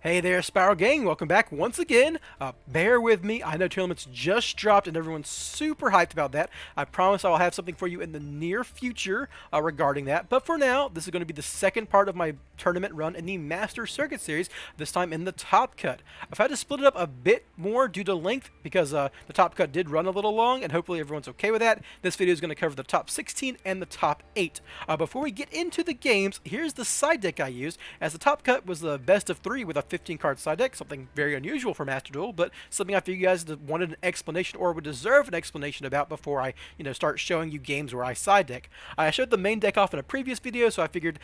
Hey there, Spyral Gang. Welcome back once again. Bear with me. I know Tearlaments just dropped and everyone's super hyped about that. I promise I'll have something for you in the near future regarding that. But for now, this is going to be the second part of my tournament run in the Master Circuit Series, this time in the Top Cut. I've had to split it up a bit more due to length because the Top Cut did run a little long, and hopefully everyone's okay with that. This video is going to cover the top 16 and the top 8. Before we get into the games, here's the side deck I used, as the Top Cut was the best of 3 with a 15 card side deck, something very unusual for Master Duel, but something I figured you guys wanted an explanation or would deserve an explanation about before I, start showing you games where I side deck. I showed the main deck off in a previous video, so I figured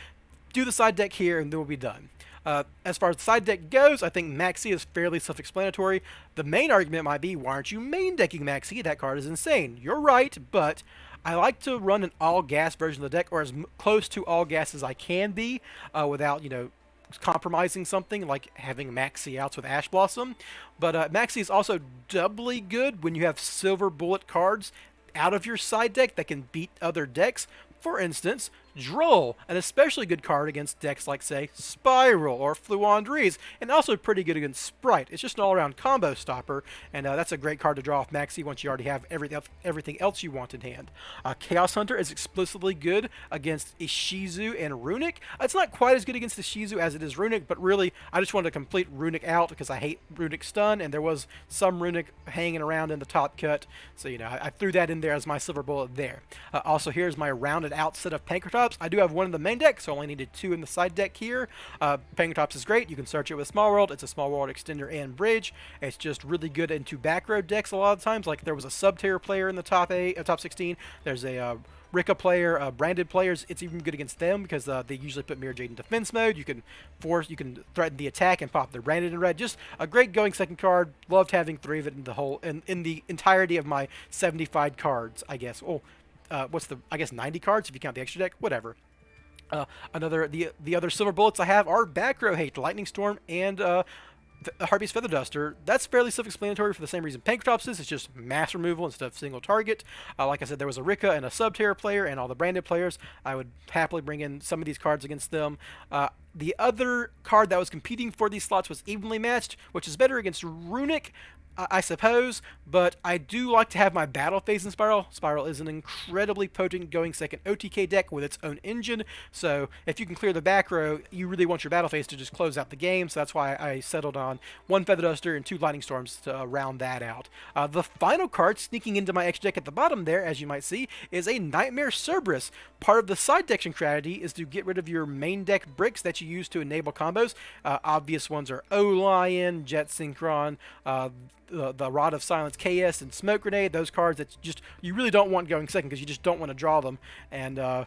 do the side deck here and then we'll be done. As far as the side deck goes, I think Maxi is fairly self-explanatory. The main argument might be, why aren't you main decking Maxi? That card is insane. You're right, but I like to run an all-gas version of the deck, or as close to all-gas as I can be, without, compromising something like having Maxi outs with Ash Blossom. But Maxi is also doubly good when you have silver bullet cards out of your side deck that can beat other decks. For instance, Droll, an especially good card against decks like, say, Spyral or Fluandrees, and also pretty good against Sprite. It's just an all-around combo stopper, and that's a great card to draw off Maxi once you already have everything else you want in hand. Chaos Hunter is explicitly good against Ishizu and Runic. It's not quite as good against Ishizu as it is Runic, but really, I just wanted to complete Runic out because I hate Runic stun, and there was some Runic hanging around in the top cut, so, I threw that in there as my silver bullet there. Also, here's my rounded out set of Pankratops. I do have one in the main deck, so I only needed 2 in the side deck here. Pankratops is great. You can search it with Small World. It's a Small World extender and bridge. It's just really good into back row decks a lot of times. Like there was a Subterror player in the top 16. There's a Rika player, branded players. It's even good against them because they usually put Mirror Jade in defense mode. You can threaten the attack and pop the branded in red. Just a great going second card. Loved having 3 of it in the entirety of my 75 cards, I guess. I guess 90 cards if you count the extra deck, whatever. The other silver bullets I have are back row hate, Lightning Storm, and Harpy's Feather Duster. That's fairly self-explanatory for the same reason Pankratops is. It's just mass removal instead of single target. Like I said, there was a Rika and a Subterror player and all the branded players. I would happily bring in some of these cards against them. The other card that was competing for these slots was Evenly Matched, which is better against Runic, I suppose, but I do like to have my battle phase in Spyral. Spyral is an incredibly potent going second OTK deck with its own engine, so if you can clear the back row, you really want your battle phase to just close out the game, so that's why I settled on 1 Feather Duster and 2 Lightning Storms to round that out. The final card sneaking into my extra deck at the bottom there, as you might see, is a Nightmare Cerberus. Part of the side deck strategy is to get rid of your main deck bricks that you use to enable combos. Obvious ones are O-Lion, Jet Synchron, the Rod of Silence KS and Smoke Grenade, those cards that you really don't want going second because you just don't want to draw them. And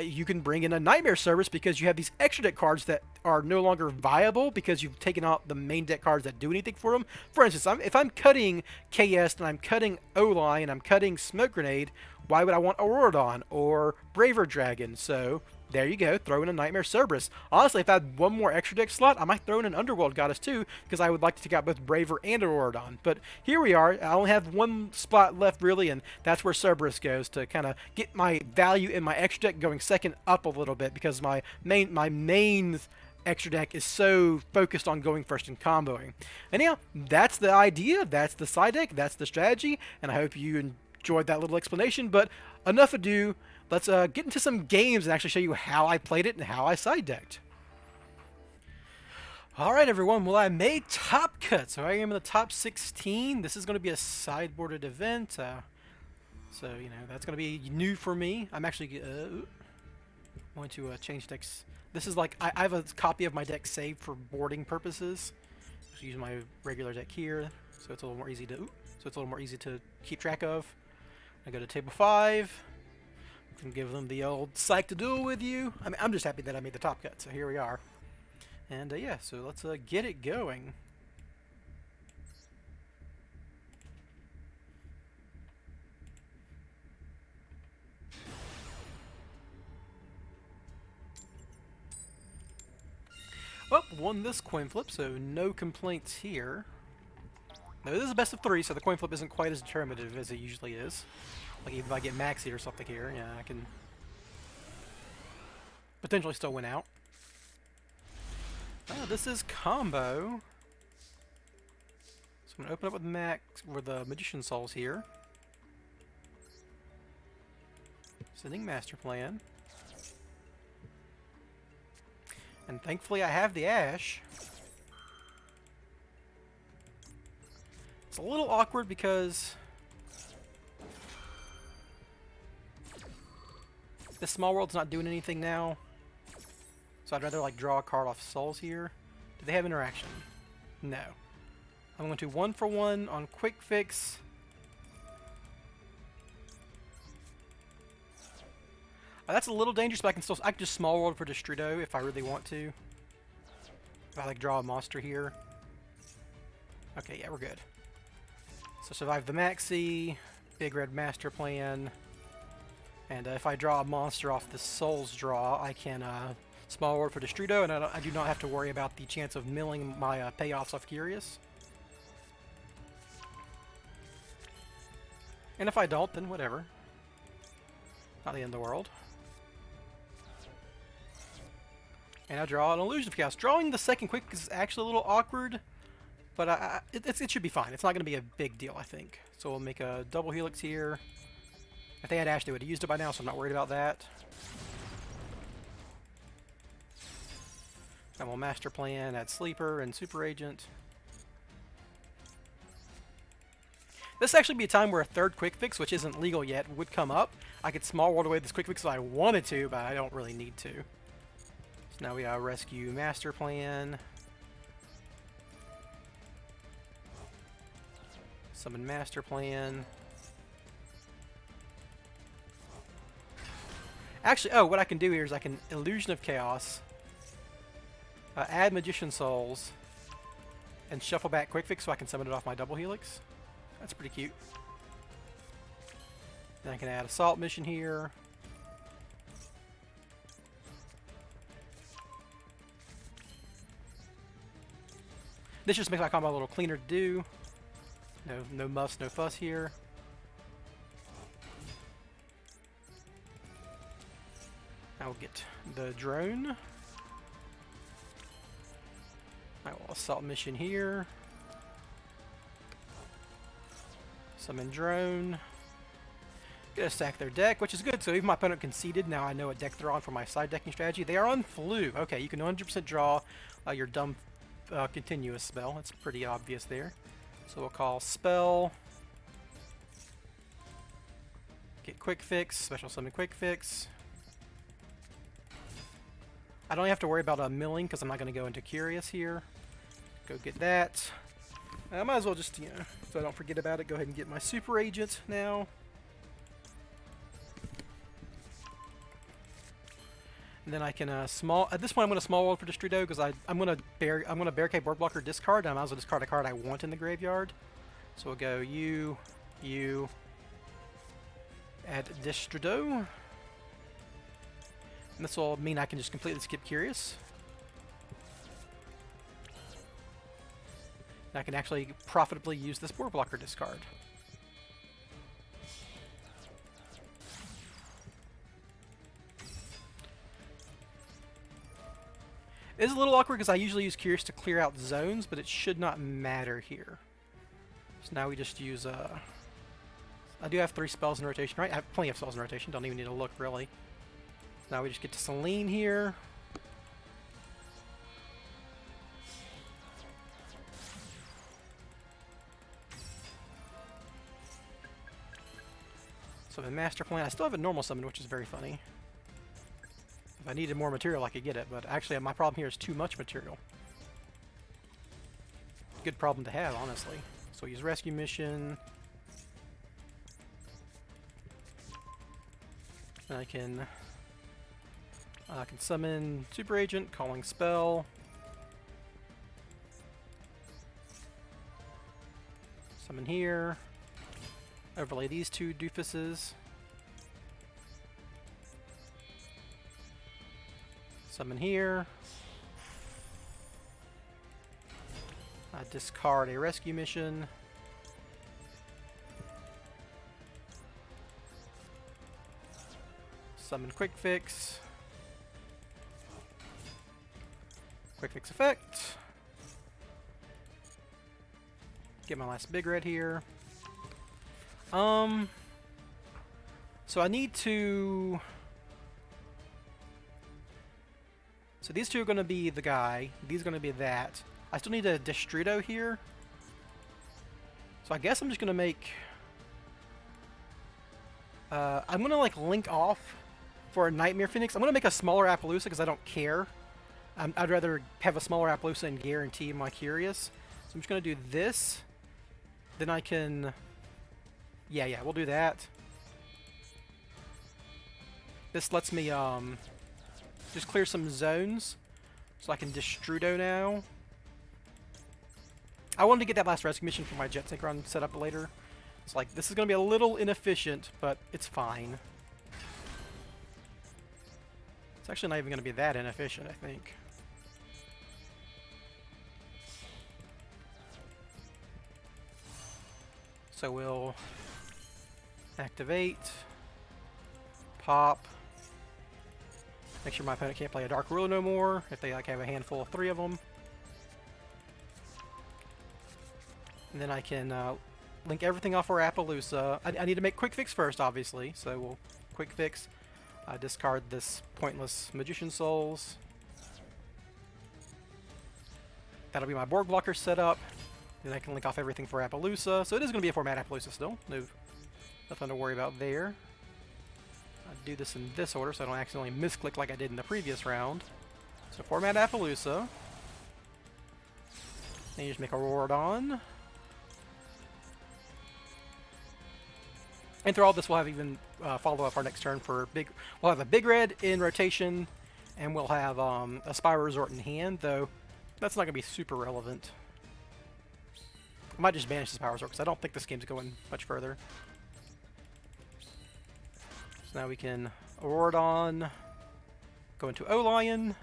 you can bring in a Nightmare Service because you have these extra deck cards that are no longer viable because you've taken out the main deck cards that do anything for them. For instance, if I'm cutting KS and I'm cutting Oli and I'm cutting Smoke Grenade, why would I want Auroradon or Braver Dragon? So there you go, throw in a Nightmare Cerberus. Honestly, if I had one more extra deck slot, I might throw in an Underworld Goddess too, because I would like to take out both Braver and Auroradon. But here we are, I only have one spot left really, and that's where Cerberus goes to kind of get my value in my extra deck going second up a little bit, because my main extra deck is so focused on going first and comboing. And yeah, that's the idea, that's the side deck, that's the strategy, and I hope you enjoyed that little explanation, but enough ado. Let's get into some games and actually show you how I played it and how I side decked. Alright everyone, well I made Top Cut, so I am in the top 16. This is going to be a sideboarded event, so that's going to be new for me. I'm actually going to change decks. This is like, I have a copy of my deck saved for boarding purposes. Just use my regular deck here, so it's a little more easy to keep track of. I go to table 5. Can give them the old psych to duel with you. I mean, I'm just happy that I made the top cut, so here we are. And yeah, so let's get it going. Well, won this coin flip, so no complaints here. Now, this is a best of 3, so the coin flip isn't quite as determinative as it usually is. Like, even if I get Maxi or something here, yeah, I can potentially still win out. Oh, this is combo. So I'm gonna open up with the Magician Souls here. Sending Master Plan. And thankfully I have the Ash. It's a little awkward because this small world's not doing anything now. So I'd rather like draw a card off Souls here. Do they have interaction? No. I'm going to 1-for-1 on Quick Fix. That's a little dangerous, but I can just small world for Destrudo if I really want to. If I like draw a monster here. Okay, yeah, we're good. So survive the Maxi, Big Red Master Plan, and if I draw a monster off the Souls draw, I can small world for Destrudo, and I do not have to worry about the chance of milling my payoffs off Curious. And if I don't, then whatever. Not the end of the world. And I draw an Illusion of Chaos. Drawing the second quick is actually a little awkward, but it should be fine. It's not going to be a big deal, I think. So we'll make a double Helix here. If they had Ash, they would have used it by now, so I'm not worried about that. And we'll Master Plan, add Sleeper and Super Agent. This actually be a time where a third Quick Fix, which isn't legal yet, would come up. I could small world away this Quick Fix if I wanted to, but I don't really need to. So now we gotta rescue Master Plan. Summon Master Plan. Actually, oh, what I can do here is I can Illusion of Chaos, add Magician Souls, and shuffle back Quick Fix so I can summon it off my double Helix. That's pretty cute. Then I can add Assault Mission here. This just makes my combo a little cleaner to do. No muss, no fuss here. Now we'll get the drone. I will Assault Mission here. Summon drone. Gonna stack their deck, which is good. So even my opponent conceded. Now I know what deck they're on for my side decking strategy. They are on Flu. Okay, you can 100% draw your dumb continuous spell. It's pretty obvious there. So we'll call spell. Get Quick Fix. Special summon Quick Fix. I don't have to worry about a milling because I'm not going to go into Curious here. Go get that. I might as well just, so I don't forget about it, go ahead and get my Super Agent now. And then I can at this point I'm going to small world for Destrudo because I'm going to barricade board blocker discard, and I might as well discard a card I want in the graveyard. So we'll go you, add Destrudo. And this will mean I can just completely skip Curious. And I can actually profitably use this board blocker discard. It is a little awkward because I usually use Curious to clear out zones, but it should not matter here. So now we just use I do have 3 spells in rotation, right? I have plenty of spells in rotation, don't even need to look really. Now we just get to Selene here. Summon Master Plan. I still have a normal summon, which is very funny. If I needed more material, I could get it, but actually my problem here is too much material. Good problem to have, honestly. So we use Rescue Mission. And I can summon Super Agent, calling spell. Summon here. Overlay these 2 doofuses. Summon here. Discard a Rescue Mission. Summon Quick Fix. quick fix effect. Get my last big red here. So I need to... So these two are going to be the guy. These are going to be that. I still need a Distrito here. So I guess I'm just going to make... I'm going to like link off for a Nightmare Phoenix. I'm going to make a smaller Appaloosa because I don't care. I'd rather have a smaller Appaloosa and guarantee my Curious. So I'm just going to do this. Then I can... Yeah, we'll do that. This lets me just clear some zones. So I can Distrudo now. I wanted to get that last rescue mission for my Jet Synchron set up later. It's like, this is going to be a little inefficient, but it's fine. It's actually not even going to be that inefficient, I think. So we'll activate, pop, make sure my opponent can't play a Dark Ruler no more, if they like have a handful of 3 of them. And then I can link everything off our Appaloosa. I need to make quick fix first, obviously, so we'll quick fix. Discard this pointless Magician Souls. That'll be my board blocker setup. Then I can link off everything for Appaloosa. So it is going to be a format Appaloosa still. No, nothing to worry about there. I'll do this in this order so I don't accidentally misclick like I did in the previous round. So format Appaloosa. Then you just make a Rorodon. And through all this, we'll have even follow up our next turn for big. We'll have a big red in rotation, and we'll have a Spyral Resort in hand. Though that's not going to be super relevant. I might just banish the Spyral Resort because I don't think this game's going much further. So now we can Auroradon, go into O-Lion.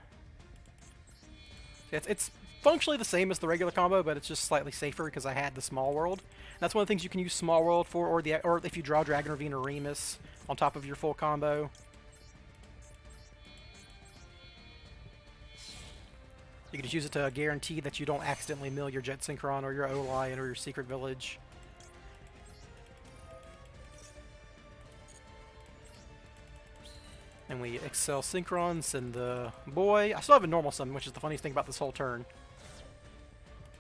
It's functionally the same as the regular combo, but it's just slightly safer because I had the Small World. And that's one of the things you can use Small World for, or if you draw Dragon Ravine or Remus on top of your full combo. You can just use it to guarantee that you don't accidentally mill your Jet Synchron or your O-Lion or your Secret Village. And we Excel Synchron, send the boy. I still have a normal summon, which is the funniest thing about this whole turn.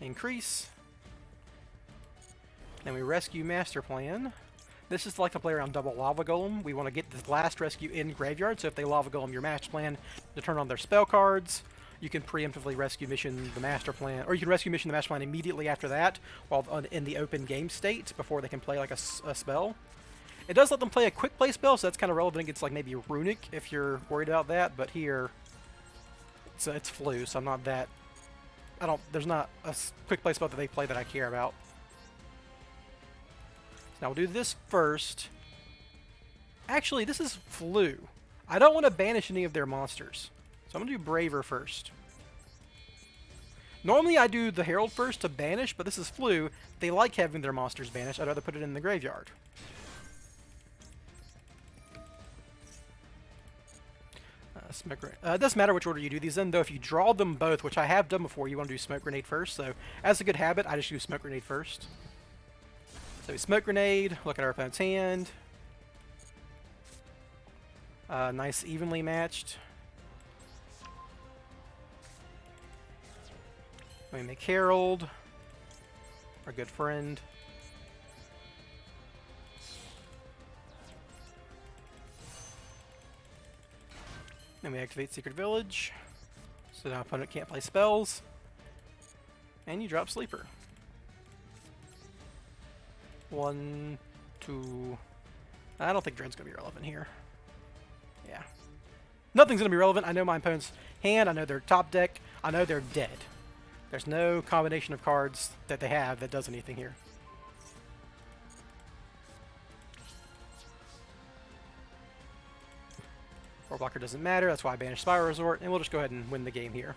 Increase. Then we rescue Master Plan. This is like to play around double Lava Golem. We want to get this last rescue in graveyard, so if they Lava Golem your Master Plan to turn on their spell cards, you can preemptively rescue mission the Master Plan, or you can rescue mission the Master Plan immediately after that, while in the open game state, before they can play like a spell. It does let them play a quick play spell, so that's kind of relevant against like maybe Runic if you're worried about that. But here, it's flu, so I'm not that. There's not a quick play spell that they play that I care about. So now we'll do this first. Actually, this is flu. I don't want to banish any of their monsters, so I'm gonna do Braver first. Normally I do the Herald first to banish, but this is flu. They like having their monsters banished. I'd rather put it in the graveyard. It doesn't matter which order you do these in, though. If you draw them both, which I have done before, you want to do Smoke Grenade first. So, as a good habit, I just do Smoke Grenade first. So, we Smoke Grenade, look at our opponent's hand. Nice, evenly matched. We make Herald, our good friend. Then we activate Secret Village, so now opponent can't play spells. And you drop Sleeper. 1, 2... I don't think Dread's going to be relevant here. Yeah. Nothing's going to be relevant. I know my opponent's hand, I know their top deck, I know they're dead. There's no combination of cards that they have that does anything here. Board blocker doesn't matter, that's why I banished Spyral Resort, and we'll just go ahead and win the game here.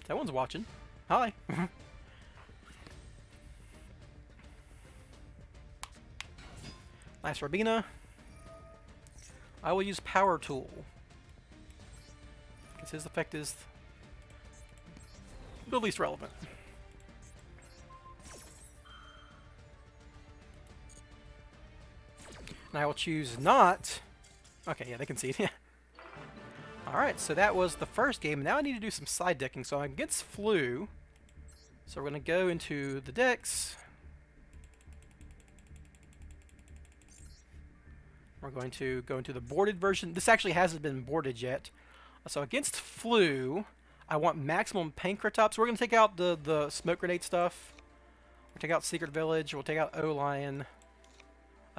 That one's watching. Hi. Nice Rabina. I will use Power Tool, because his effect is the least relevant. And I will choose not... Okay, yeah, they can see it. Alright, so that was the first game. Now I need to do some side decking. So I'm against Flu. So we're going to go into the decks. We're going to go into the boarded version. This actually hasn't been boarded yet. So against Flu, I want maximum Pancratops. We're going to take out the smoke grenade stuff. We'll take out Secret Village. We'll take out O-Lion.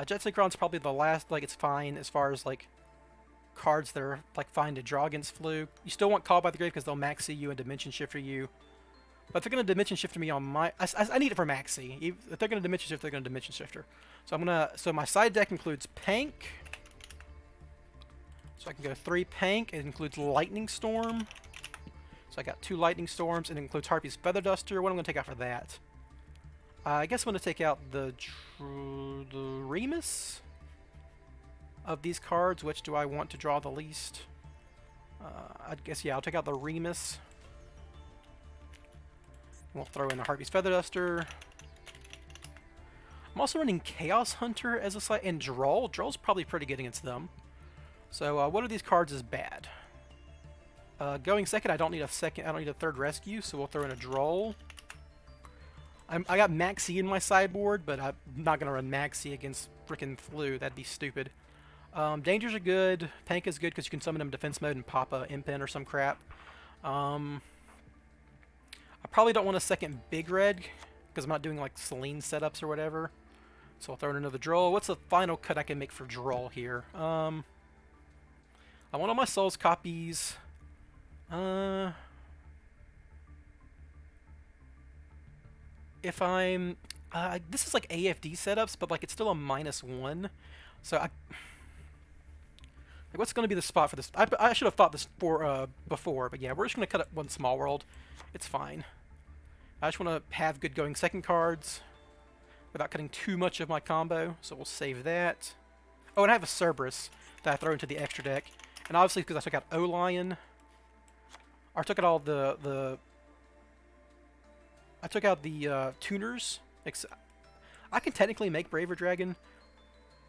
Jet Synchron's probably the last, like, it's fine as far as, like, cards that are, like, fine to draw against Flu. You still want Call by the Grave because they'll Maxi you and Dimension Shifter you. But if they're going to Dimension Shifter me on my... I need it for Maxi. If they're going to Dimension Shifter, they're going to Dimension Shifter. So I'm going to... So my side deck includes Pank. So I can go 3 Pank. It includes Lightning Storm. So I got 2 Lightning Storms. And it includes Harpy's Feather Duster. What am I going to take out for that? I guess I'm going to take out the Remus of these cards. Which do I want to draw the least? I guess, yeah, I'll take out the Remus. We'll throw in the Harpy's Feather Duster. I'm also running Chaos Hunter as a side, and Droll. Droll's probably pretty good against them. So, what of these cards is bad? Going second, I don't need a third rescue, so we'll throw in a Droll. I got Maxi in my sideboard, but I'm not going to run Maxi against frickin' Flu. That'd be stupid. Dangers are good. Pank is good because you can summon them in defense mode and pop a Impen or some crap. I probably don't want a second Big Red because I'm not doing like Selene setups or whatever. So I'll throw in another Droll. What's the final cut I can make for Droll here? I want all my Souls copies. If I'm... this is like AFD setups, but like it's still a -1. So like, what's going to be the spot for this? I should have thought this before, but yeah, we're just going to cut it one Small World. It's fine. I just want to have good going second cards without cutting too much of my combo, so we'll save that. Oh, and I have a Cerberus that I throw into the extra deck. And obviously, because I took out O-Lion, I took out all I took out the tuners. I can technically make Braver Dragon.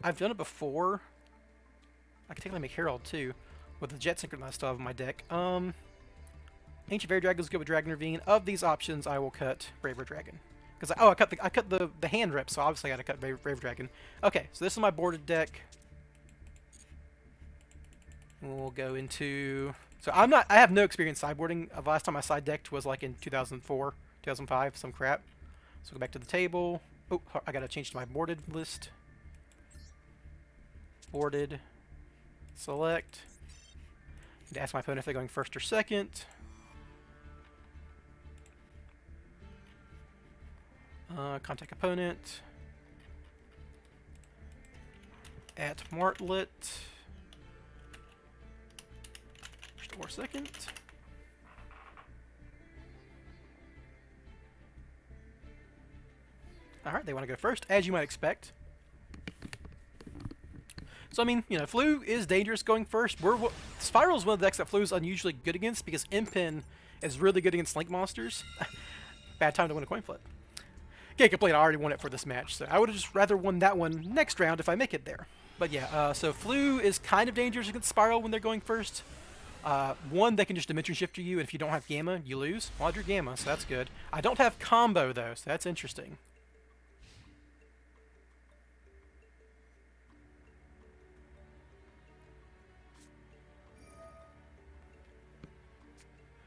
I've done it before. I can technically make Herald too, with the Jet Synchron that I still have in my deck. Ancient Fairy Dragon is good with Dragon Ravine. Of these options, I will cut Braver Dragon. Because I cut the hand rep, so obviously I got to cut Braver Dragon. Okay, so this is my boarded deck. We'll go into... So I have no experience sideboarding. The last time I side decked was like in 2004, 2005, some crap. So go back to the table. Oh, I gotta change to my boarded list. Boarded. Select. And ask my opponent if they're going first or second. Contact opponent. At Martlet. Or second. Alright, they want to go first, as you might expect. So, I mean, you know, Flu is dangerous going first. Spyral is one of the decks that Flu is unusually good against because Impen is really good against Link monsters. Bad time to win a coin flip. Can't complain, I already won it for this match, so I would have just rather won that one next round if I make it there. But yeah, so Flu is kind of dangerous against Spyral when they're going first. One, they can just Dimension Shifter you, and if you don't have Gamma, you lose. Well, I drew Gamma, so that's good. I don't have Combo, though, so that's interesting.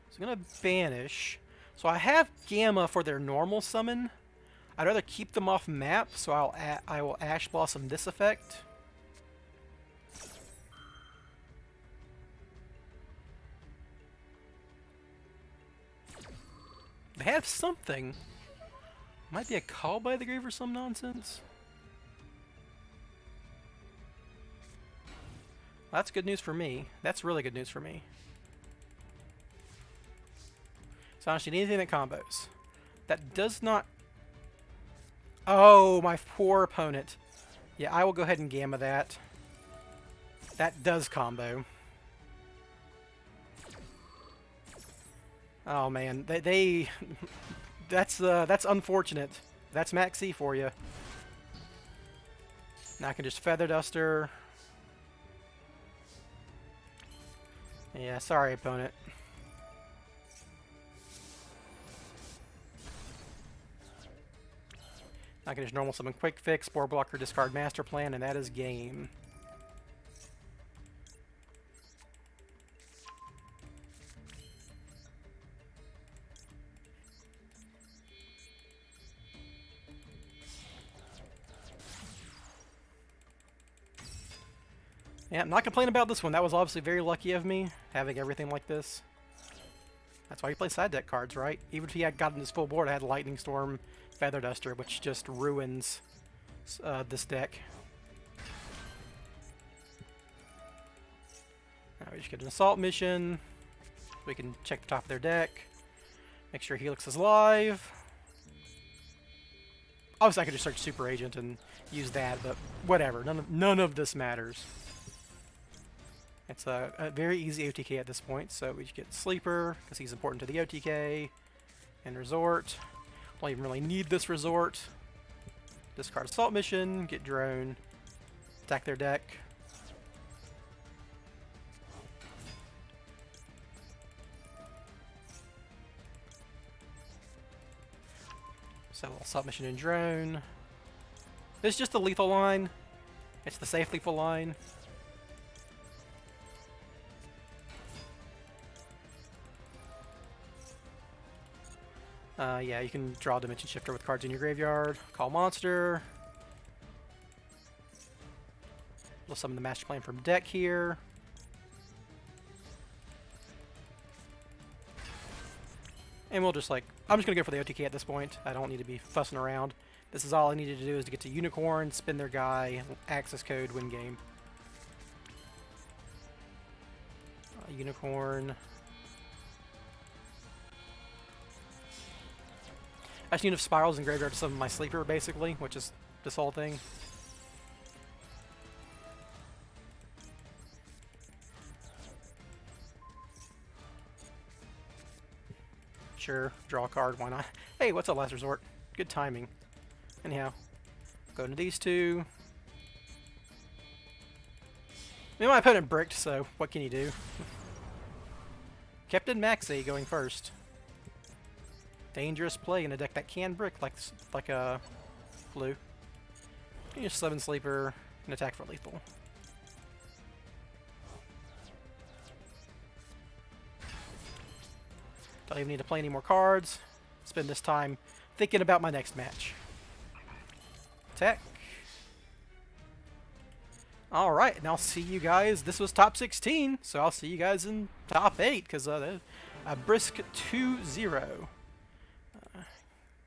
So I'm going to Banish. So I have Gamma for their normal summon. I'd rather keep them off map, so I will Ash Blossom this effect. They have something. Might be a Call by the Grave or some nonsense. Well, that's good news for me. That's really good news for me. So I don't need anything that combos. That does not... Oh, my poor opponent. Yeah, I will go ahead and Gamma that. That does combo. Oh man, they that's unfortunate. That's Maxi for you. Now I can just Feather Duster. Yeah, sorry opponent. I can just normal summon Quick Fix, Spore Blocker, discard Master Plan, and that is game. Yeah, I'm not complaining about this one. That was obviously very lucky of me, having everything like this. That's why you play side deck cards, right? Even if he had gotten his full board, I had Lightning Storm, Feather Duster, which just ruins this deck. Now we just get an Assault Mission. We can check the top of their deck. Make sure Helix is live. Obviously, I could just search Super Agent and use that, but whatever. None of this matters. It's a very easy OTK at this point, so we just get Sleeper, because he's important to the OTK, and Resort. Don't even really need this Resort. Discard Assault Mission, get Drone, attack their deck. So Assault Mission and Drone. This is just the lethal line. It's the safe lethal line. Yeah, you can draw Dimension Shifter with cards in your graveyard. Call monster. We'll summon the Master Plan from deck here. And we'll just I'm just going to go for the OTK at this point. I don't need to be fussing around. This is all I needed to do is to get to Unicorn, spin their guy, access code, win game. Unicorn. I just need enough Spirals in graveyard to summon my Sleeper, basically, which is this whole thing. Sure, draw a card, why not? Hey, what's up, Last Resort? Good timing. Anyhow, go into these two. I mean, my opponent bricked, so what can you do? Captain Maxi going first. Dangerous play in a deck that can brick like a Blue. You just 7 Sleeper and attack for lethal. Don't even need to play any more cards. Spend this time thinking about my next match. Attack. Alright, and I'll see you guys. This was top 16, so I'll see you guys in top 8, because a brisk 2-0.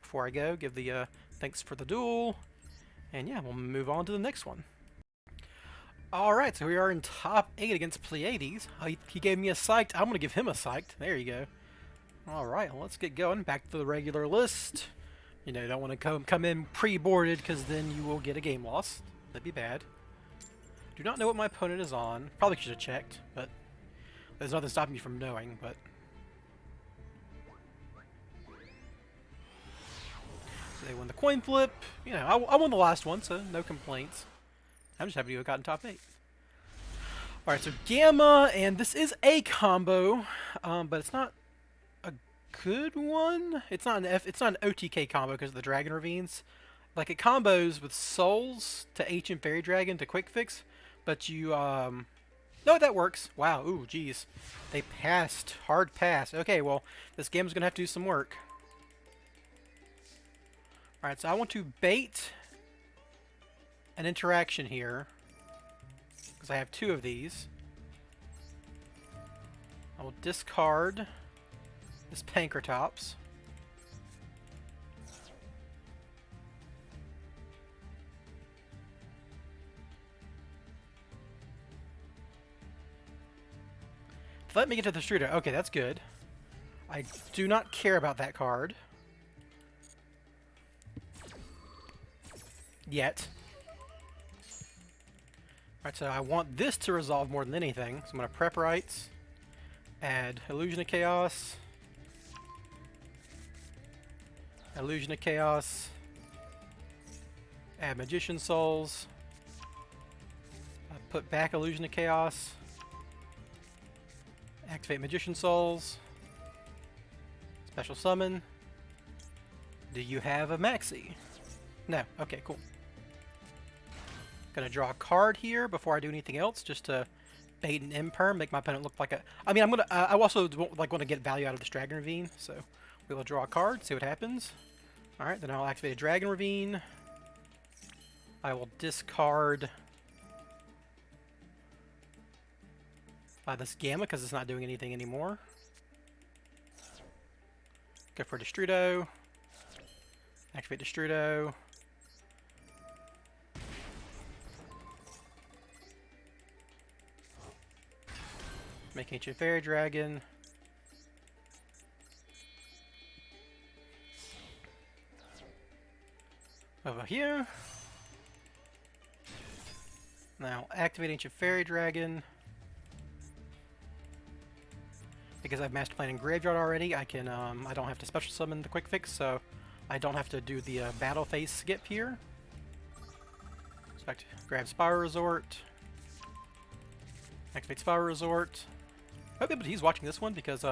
Before I go, give the thanks for the duel. And yeah, we'll move on to the next one. Alright, so we are in top 8 against Pleiades. He gave me a psyched. I'm going to give him a psyched. There you go. Alright, well, let's get going. Back to the regular list. You know, you don't want to come in pre-boarded, because then you will get a game loss. That'd be bad. Do not know what my opponent is on. Probably should have checked, but there's nothing stopping me from knowing, but... So they won the coin flip. You know, I won the last one, so no complaints. I'm just happy to have gotten top 8. Alright, so Gamma, and this is a combo, but it's not a good one. It's not an OTK combo because of the Dragon Ravines. Like, it combos with Souls to Ancient Fairy Dragon to Quick Fix, but you, no, that works. Wow, ooh, geez. They passed. Hard pass. Okay, well, this game's gonna have to do some work. Alright, so I want to bait an interaction here, because I have 2 of these. I will discard this Pankratops. Let me get to the Struder. Okay, that's good. I do not care about that card. Yet. Alright, so I want this to resolve more than anything. So I'm going to prep rights, add Illusion of Chaos, Illusion of Chaos, add Magician Souls, put back Illusion of Chaos, activate Magician Souls, special summon. Do you have a Maxi? No. Okay, cool. Gonna draw a card here before I do anything else, just to bait an imperm, make my opponent look like a... I mean, I'm gonna... I also want to get value out of this Dragon Ravine, so we will draw a card, see what happens. Alright, then I'll activate a Dragon Ravine. I will discard this Gamma, because it's not doing anything anymore. Go for Destrudo. Activate Destrudo. Make Ancient Fairy Dragon. Over here. Now activate Ancient Fairy Dragon. Because I've Master Plan in Graveyard already, I can I don't have to special summon the Quick Fix, so I don't have to do the battle phase skip here. So I have to grab Spyral Resort. Activate Spyral Resort. I hope he's watching this one because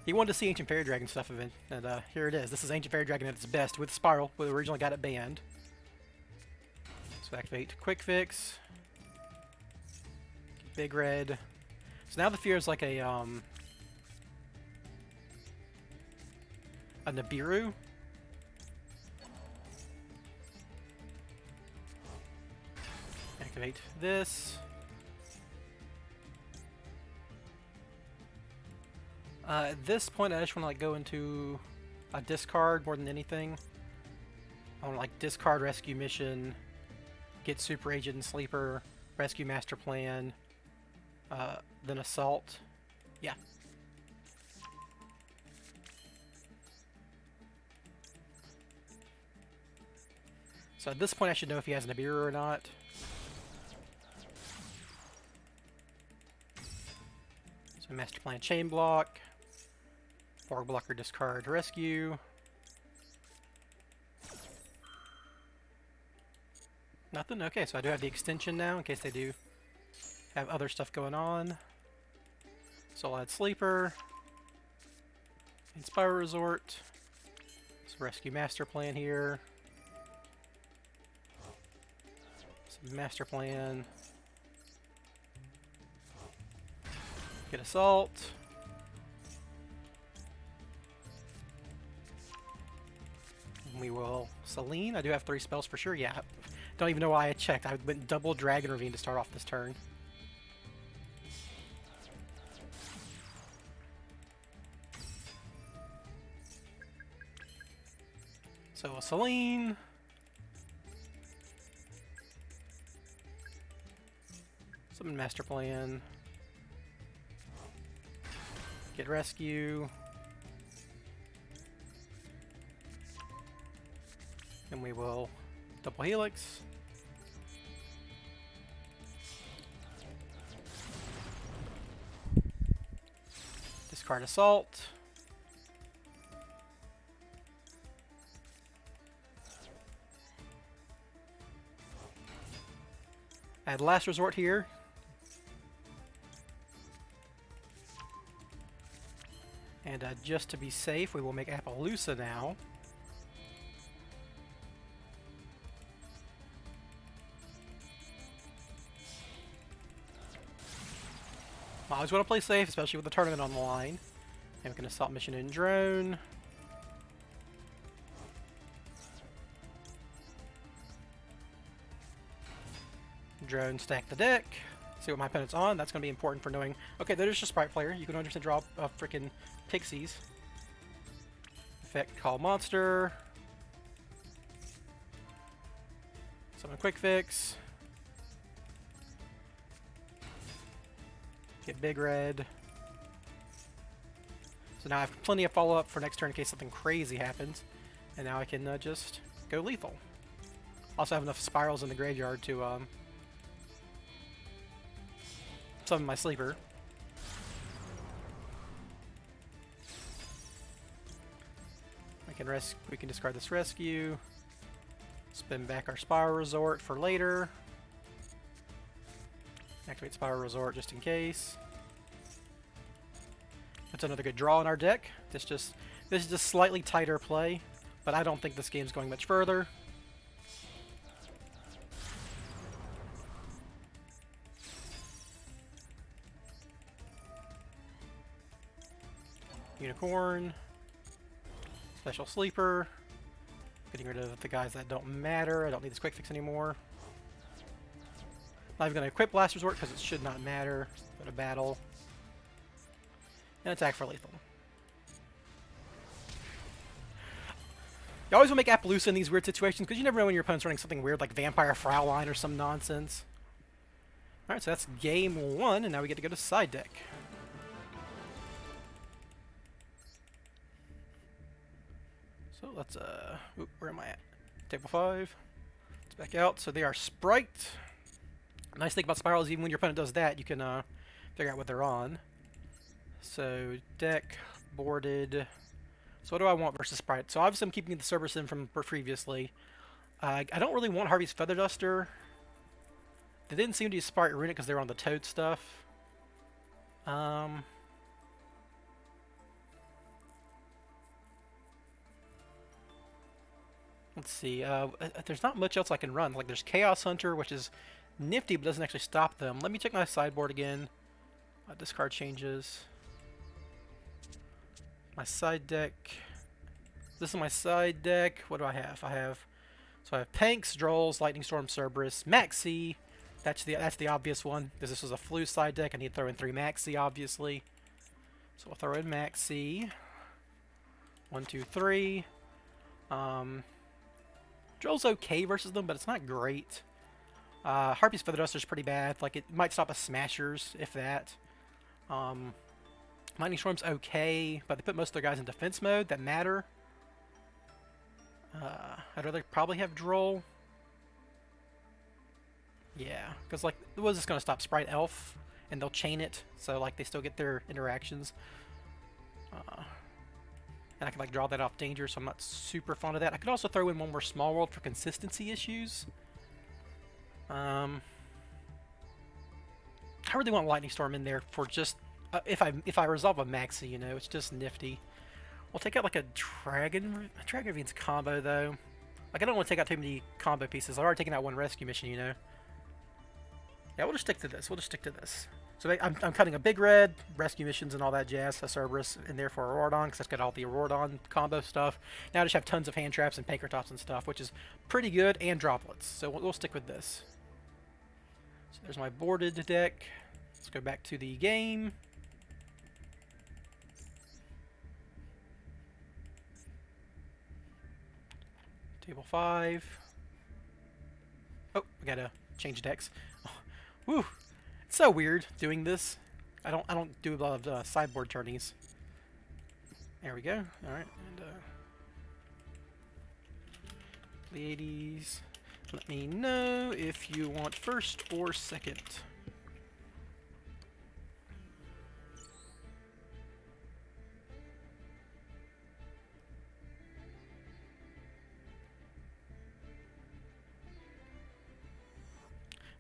he wanted to see Ancient Fairy Dragon stuff of it, and here it is. This is Ancient Fairy Dragon at its best with Spyral. We originally got it banned. So activate Quick Fix. Big Red. So now the fear is like a Nibiru. Activate this. At this point, I just want to go into a discard more than anything. I want to discard Rescue Mission, get Super Agent and Sleeper, Rescue Master Plan, then Assault. Yeah. So at this point, I should know if he has Nibiru or not. So Master Plan Chain Block. Org Blocker, discard, rescue. Nothing? Okay, so I do have the extension now in case they do have other stuff going on. So I'll add Sleeper. Inspire Resort. Some Rescue Master Plan here. Some Master Plan. Get Assault. We will Celine. I do have 3 spells for sure. Yeah. Don't even know why I checked. I went double Dragon Ravine to start off this turn. So a Celine. Summon Master Plan. Get Rescue. And we will double Helix. Discard Assault. Add Last Resort here. And just to be safe, we will make Appaloosa now. I always want to play safe, especially with the tournament on the line. And we can Assault Mission and Drone. Drone, stack the deck. See what my opponent's on. That's going to be important for knowing. Okay, there's just a Sprite player. You can 100% draw freaking Pixies. Effect, call monster. Summon Quick Fix. Get Big Red. So now I have plenty of follow-up for next turn in case something crazy happens. And now I can just go lethal. Also have enough Spirals in the graveyard to summon my sleeper. We can discard this rescue. Spin back our Spyral Resort for later. Activate Spyral Resort just in case. That's another good draw in our deck. This is just slightly tighter play, but I don't think this game's going much further. Unicorn. Special Sleeper. Getting rid of the guys that don't matter. I don't need this quick fix anymore. Not even going to equip Last Resort because it should not matter. Go to battle. And attack for lethal. You always want to make Appaloosa in these weird situations because you never know when your opponent's running something weird like Vampire Fraulein or some nonsense. Alright, so that's game 1, and now we get to go to side deck. So let's, where am I at? Table 5. Let's back out. So they are Sprite. Nice thing about Spyral is even when your opponent does that, you can figure out what they're on. So deck, boarded. So what do I want versus Sprite? So obviously I'm keeping the Cerberus in from previously. I don't really want Harvey's Feather Duster. They didn't seem to use Sprite Runic because they were on the Toad stuff. Let's see. There's not much else I can run. Like there's Chaos Hunter, which is nifty but doesn't actually stop them. Let me check my sideboard again. Discard changes. My side deck. This is my side deck. What do I have? I have Panks, Drolls, Lightning Storm, Cerberus, Maxi. That's the obvious one because this was a Flu side deck. I need to throw in 3 Maxi, obviously. So we'll throw in Maxi. 1, 2, 3. Drill's okay versus them, but it's not great. Harpy's Feather Duster is pretty bad. Like, it might stop us Smashers, if that. Lightning Storm's okay, but they put most of their guys in defense mode that matter. I'd rather probably have Droll. Yeah, because, like, was this going to stop Sprite Elf? And they'll chain it, so, like, they still get their interactions. And I can, like, draw that off danger, so I'm not super fond of that. I could also throw in one more Small World for consistency issues. I really want Lightning Storm in there for just if I resolve a Maxi, you know, it's just nifty. We'll take out like a Dragon Ravine's combo though. Like I don't want to take out too many combo pieces. I've already taken out one rescue mission, you know. Yeah, we'll just stick to this. So I'm cutting a big red, rescue missions and all that jazz, a Cerberus in there for Auroradon, because that's got all the Auroradon combo stuff. Now I just have tons of hand traps and Pankratops and stuff, which is pretty good, and droplets. So we'll stick with this. So there's my boarded deck. Let's go back to the game. Table 5. Oh, we gotta change decks. Oh, woo! It's so weird doing this. I don't do a lot of sideboard tourneys. There we go. All right, and Pleiades. Let me know if you want first or second.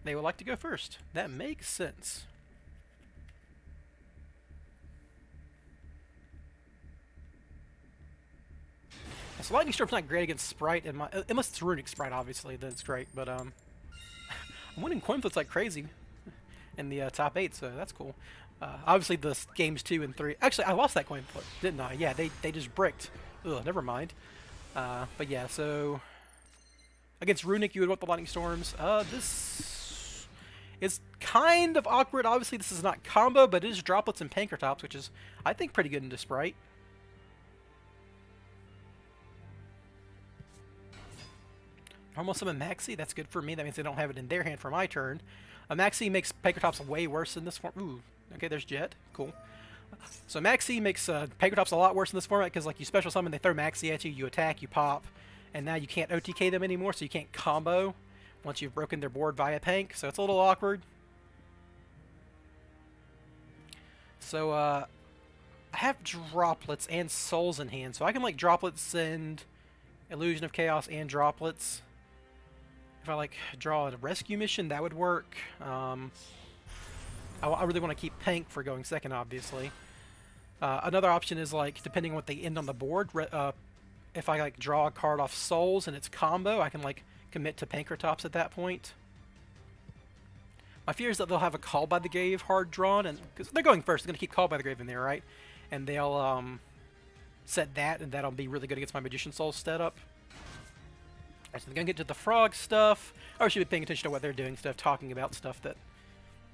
They would like to go first. That makes sense. So Lightning Storm's not great against Sprite, unless it's Runic Sprite, obviously, then it's great. But I'm winning coin flips like crazy in the top 8, so that's cool. Obviously, the games 2 and 3. Actually, I lost that coin flip, didn't I? Yeah, they just bricked. Ugh, never mind. But yeah, so against Runic, you would want the Lightning Storms. This is kind of awkward. Obviously, this is not combo, but it is droplets and Pankratops, which is, I think, pretty good into Sprite. Normal summon Maxi, that's good for me. That means they don't have it in their hand for my turn. A Maxi makes Pankratops way worse in this form. Ooh, okay, there's Jet. Cool. So Maxi makes Pankratops a lot worse in this format because, like, you special summon, they throw Maxi at you, you attack, you pop, and now you can't OTK them anymore, so you can't combo once you've broken their board via Pank, so it's a little awkward. So, I have droplets and souls in hand, so I can like droplets send Illusion of Chaos and droplets. If I like draw a rescue mission, that would work. I really want to keep Pank for going second, obviously. Another option is like depending on what they end on the board. If I like draw a card off souls and it's combo, I can like commit to Pankratops at that point. My fear is that they'll have a Call by the Grave hard drawn, and because they're going first, they're going to keep Call by the Grave in there, right? And they'll set that, and that'll be really good against my Magician Soul setup. Alright, so they're going to get to the frog stuff. I should be paying attention to what they're doing instead of talking about stuff that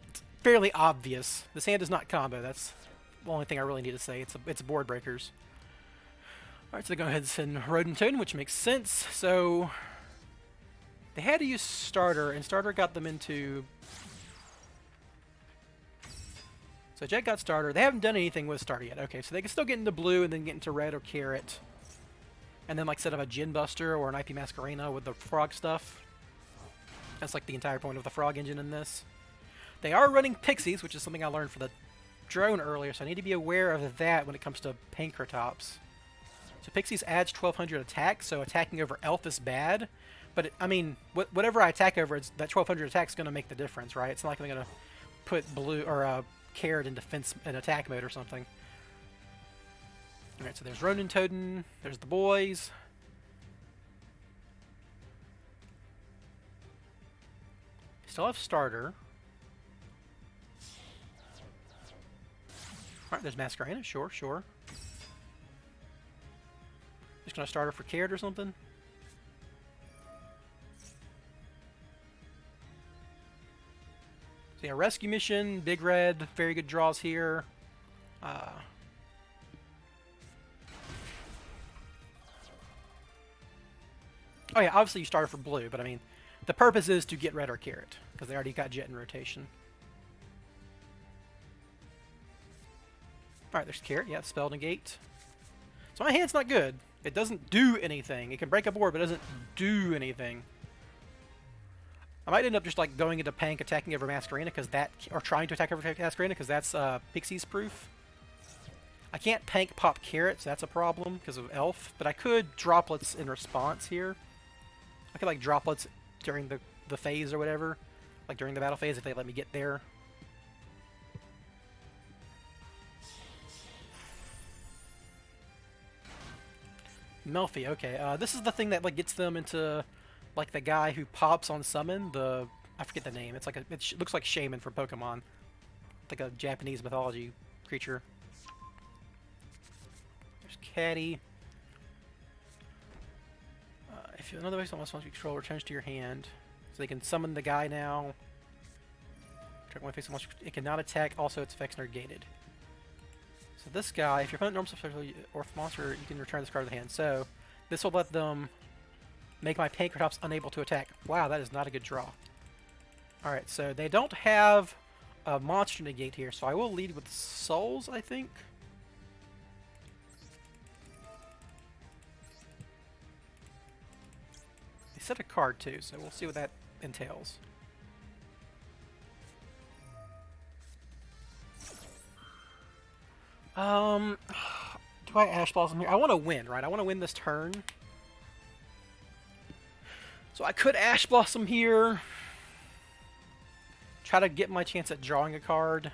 it's fairly obvious. This hand is not combo. That's the only thing I really need to say. It's board breakers. Alright, so they're going to go ahead and send Rodent Toad, which makes sense. So they had to use Starter, and Starter got them into... So Jet got Starter. They haven't done anything with Starter yet. Okay, so they can still get into blue and then get into red or carrot. And then like set up a Gin Buster or an IP Masquerena with the frog stuff. That's like the entire point of the frog engine in this. They are running Pixies, which is something I learned for the drone earlier, so I need to be aware of that when it comes to Pankratops. So Pixies adds 1200 attack, so attacking over Elf is bad. But, I mean, whatever I attack over, that 1200 attack is going to make the difference, right? It's not like I'm going to put blue or carrot in defense and attack mode or something. Alright, so there's Ronin Toden, there's the boys. Still have Starter. Alright, there's Masquerena, sure. Just gonna start her for carrot or something. So yeah, rescue mission, big red, very good draws here. Oh yeah, obviously you started for blue, but I mean, the purpose is to get red or carrot, because they already got Jet in rotation. Alright, there's carrot, yeah, Spell Negate. So my hand's not good. It doesn't do anything. It can break a board, but it doesn't do anything. I might end up just like going into Pank, attacking over Masquerena, because that, or trying to attack over Masquerena, because that's Pixies proof. I can't Pank pop carrot, so that's a problem because of Elf, but I could droplets in response here. I could like droplets during the phase or whatever, like during the battle phase if they let me get there. Melfi, okay. This is the thing that like gets them into like the guy who pops on summon. I forget the name. It's like it looks like Shaman from Pokemon, like a Japanese mythology creature. There's Caddy. If another way someone wants to control returns to your hand, so they can summon the guy now. It cannot attack. Also, its effects are negated. So this guy, if your opponent normal special or monster, you can return this card to the hand. So this will let them make my Pankratops unable to attack. Wow, that is not a good draw. Alright, so they don't have a monster negate here, so I will lead with Souls, I think. They set a card too, so we'll see what that entails. Do I Ash Blossom here? I want to win, right? I want to win this turn. So I could Ash Blossom here. Try to get my chance at drawing a card.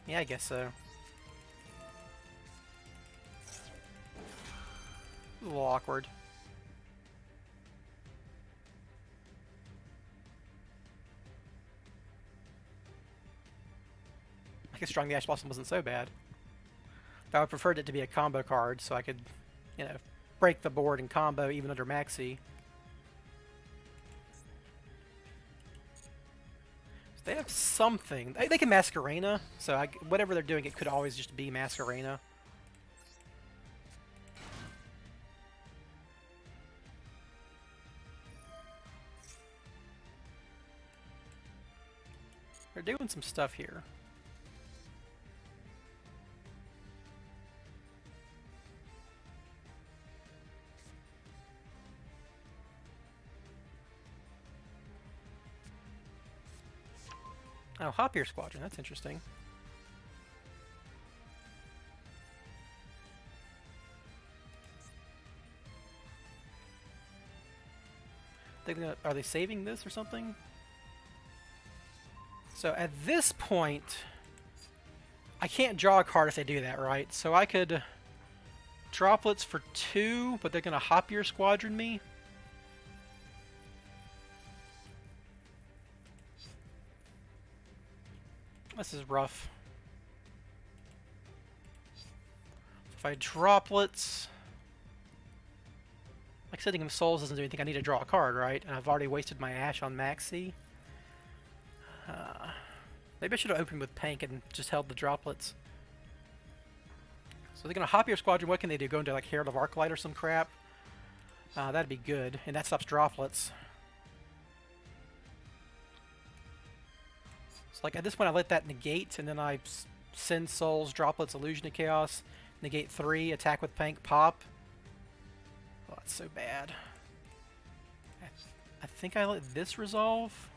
Yeah, I guess so. A little awkward. I guess drawing the Ash Blossom wasn't so bad. But I would preferred it to be a combo card so I could, you know, break the board and combo even under Maxi. So they have something. They can Masquerena, so whatever they're doing, it could always just be Masquerena. They're doing some stuff here. Oh, Hoppier Squadron. That's interesting. Are they saving this or something? So at this point, I can't draw a card if they do that, right? So I could droplets for 2, but they're going to Hoppier Squadron me. This is rough. If I droplets, like Setting of Souls doesn't do anything. I need to draw a card, right? And I've already wasted my Ash on Maxi. Maybe I should have opened with Pank and just held the droplets. So they're going to Hoppier Squadron. What can they do? Go into like Herald of Arclight or some crap? That'd be good. And that stops droplets. So like at this point I let that negate, and then I send Souls, droplets, Illusion of Chaos, negate 3, attack with Pank, pop. Oh, that's so bad. I think I let this resolve.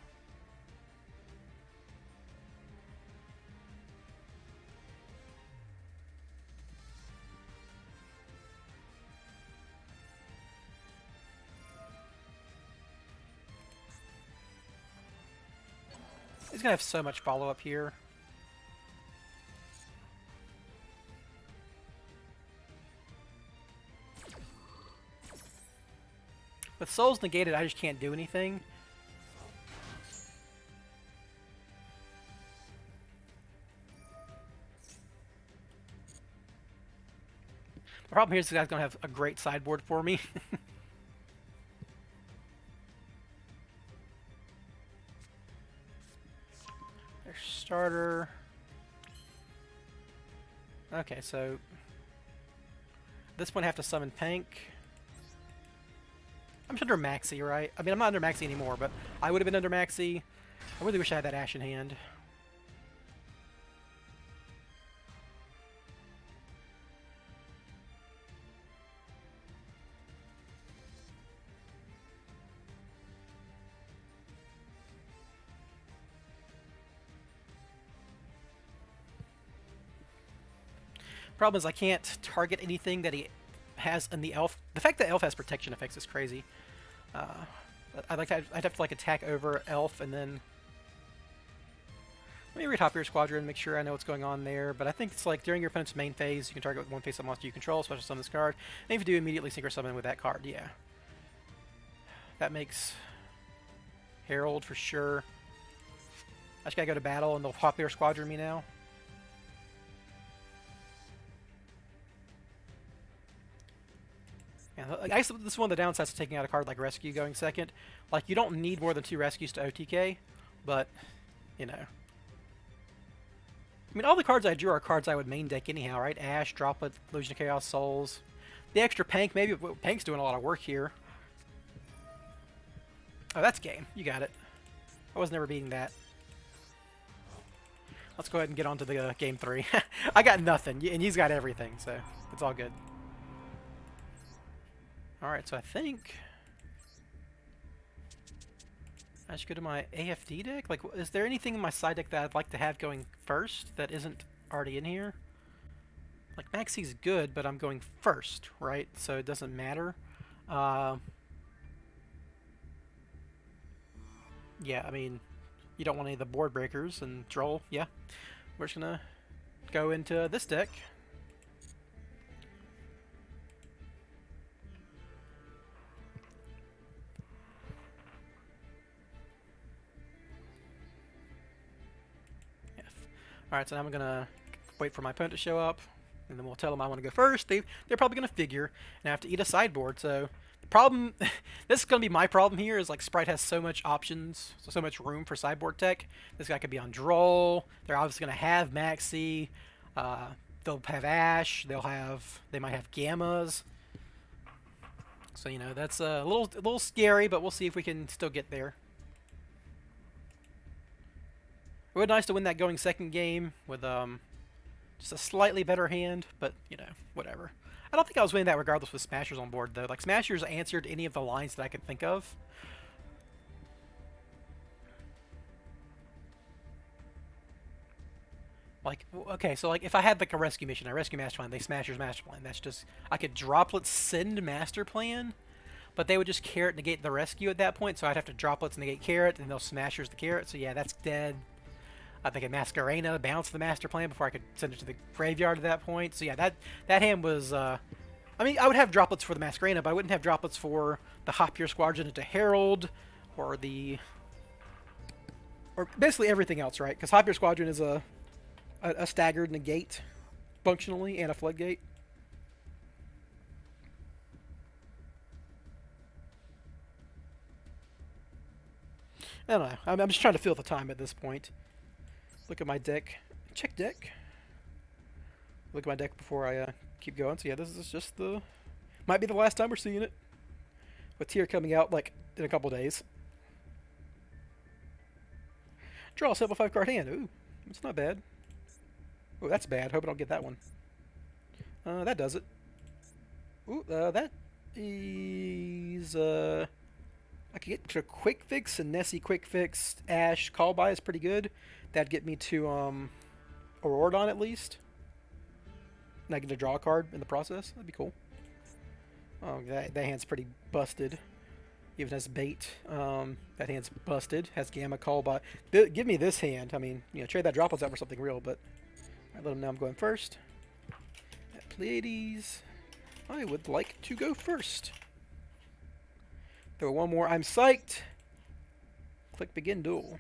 He's gonna have so much follow-up here. With Souls negated, I just can't do anything. The problem here is this guy's gonna have a great sideboard for me. Their starter. Okay, so at this point I have to summon Pank. I'm under Maxi, right? I mean, I'm not under Maxi anymore, but I would have been under Maxi. I really wish I had that Ash in hand. Problem is I can't target anything that he has in the elf. The fact that elf has protection effects is crazy. I'd have to like attack over elf and then let me read Hoppier Squadron, make sure I know what's going on there. But I think it's like during your opponent's main phase, you can target with one face-up monster you control, special summon this card, and if you do, immediately synchro summon with that card. Yeah, that makes Herald for sure. I just gotta go to battle, and they'll Hoppier Squadron me now. Yeah, I guess this is one of the downsides of taking out a card like Rescue going second. Like, you don't need more than 2 Rescues to OTK, but, you know. I mean, all the cards I drew are cards I would main deck anyhow, right? Ash, Droplet, Illusion of Chaos, Souls. The extra Pank, maybe Pank's doing a lot of work here. Oh, that's game. You got it. I was never beating that. Let's go ahead and get on to the game 3. I got nothing, and he's got everything, so it's all good. Alright, so I think I should go to my AFD deck. Like, is there anything in my side deck that I'd like to have going first that isn't already in here? Like, Maxi's good, but I'm going first, right? So it doesn't matter. Yeah, I mean, you don't want any of the board breakers and Droll. Yeah, we're just gonna go into this deck. Alright, so now I'm going to wait for my opponent to show up, and then we'll tell them I want to go first. They're probably going to figure, and I have to eat a sideboard. So the problem, this is going to be my problem here, is like Sprite has so much options, so much room for sideboard tech. This guy could be on Droll. They're obviously going to have Maxi. They'll have Ash. They might have Gammas. So, you know, that's a little scary, but we'll see if we can still get there. It would be nice to win that going second game with just a slightly better hand, but, you know, whatever. I don't think I was winning that regardless with Smashers on board, though. Like, Smashers answered any of the lines that I could think of. Like, okay, so like if I had like a rescue mission, I rescue master plan, they smashers master plan. That's just I could droplets send master plan, but they would just carrot negate the rescue at that point. So I'd have to droplets negate carrot, and they'll smashers the carrot. So yeah, that's dead. I think a Masquerena bounce the master plan before I could send it to the graveyard at that point. So yeah, that hand was. I mean, I would have droplets for the Masquerena, but I wouldn't have droplets for the Hop Your Squadron into Herald, or or basically everything else, right? Because Hop Your Squadron is a staggered negate, functionally, and a floodgate. I don't know. I'm just trying to fill the time at this point. Look at my deck. Check deck. Look at my deck before I keep going. So yeah, this is just the... Might be the last time we're seeing it. With Tier coming out, like, in a couple days. Draw a simple 5-card hand. Ooh, that's not bad. Oh, that's bad. Hope I don't get that one. That does it. Ooh, that is... I could get to Quick Fix and Nessie Quick Fix. Ash Call By is pretty good. That'd get me to Auroradon at least. And I get to draw a card in the process. That'd be cool. Oh, that hand's pretty busted. Even as bait. That hand's busted. Has Gamma Call By. Give me this hand. I mean, you know, trade that droplets out for something real, but I let him know I'm going first. At Pleiades, I would like to go first. Throw one more. I'm psyched. Click begin duel.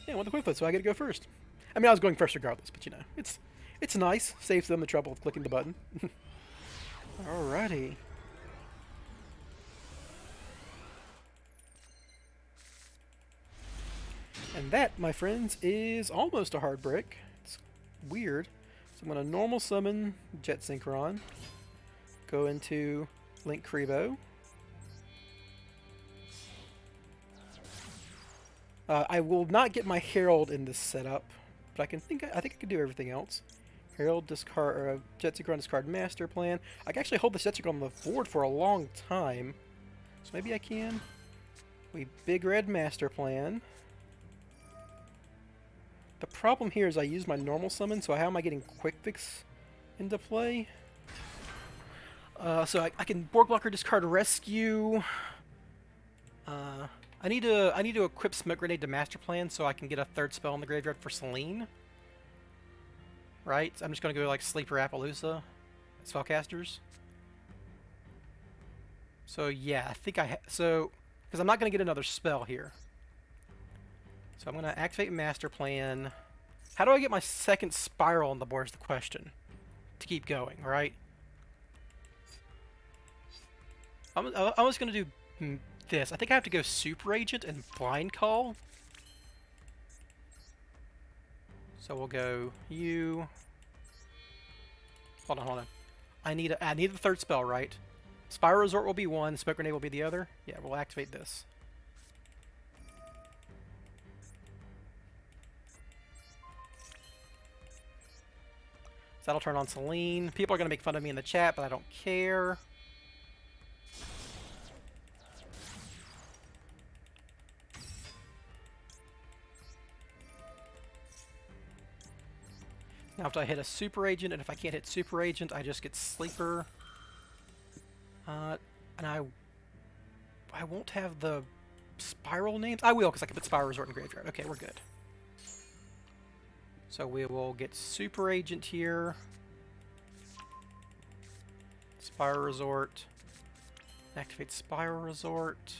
Yeah, I want the quick flip, so I get to go first. I mean, I was going first regardless, but you know, it's nice. Saves them the trouble of clicking the button. Alrighty. And that, my friends, is almost a hard brick. It's weird. So I'm going to normal summon Jet Synchron. Go into Link Kribo. I will not get my Herald in this setup, but I think I can do everything else. Herald, discard, or Jet Synchron, discard Master Plan. I can actually hold the Jet Synchron on the board for a long time, so maybe I can. We Big Red Master Plan. The problem here is I use my normal summon, so how am I getting Quick Fix into play? So I can Board Blocker, discard Rescue. I need to equip Smoke Grenade to Master Plan so I can get a third spell in the graveyard for Selene. Right? I'm just gonna go like Sleeper Appaloosa spellcasters. So yeah, I think because I'm not gonna get another spell here. So I'm gonna activate Master Plan. How do I get my second Spyral on the board is the question. To keep going, right? I'm just gonna do this. I think I have to go Super Agent and Blind Call. So we'll go you. Hold on. I need the third spell, right? Spyro Resort will be one. Smoke Grenade will be the other. Yeah, we'll activate this. So that'll turn on Selene. People are gonna make fun of me in the chat, but I don't care. Now if I hit a Super Agent, and if I can't hit Super Agent, I just get Sleeper. And I won't have the Spyral names. I will, because I can put Spyral Resort in the graveyard. Okay, we're good. So we will get Super Agent here. Spyral Resort. Activate Spyral Resort.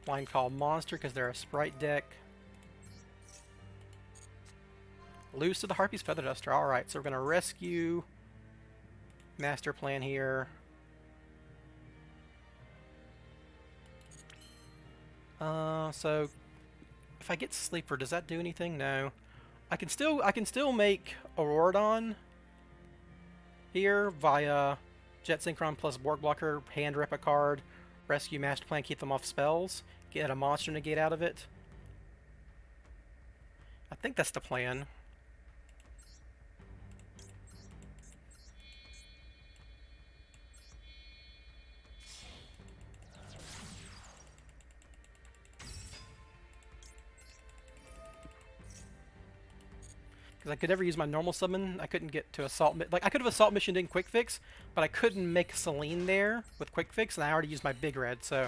Blind Call Monster, because they're a Sprite deck. Loose to the Harpy's Feather Duster. Alright, so we're going to rescue Master Plan here. So if I get Sleeper, does that do anything? No. I can still make Auroradon here via Jet Synchron plus Board Blocker, hand rip a card, rescue master plan, keep them off spells, get a monster negate out of it. I think that's the plan. Because I could never use my normal summon. I couldn't get to assault. Like, I could have assault missioned in quick fix, but I couldn't make Celine there with quick fix, and I already used my big red, so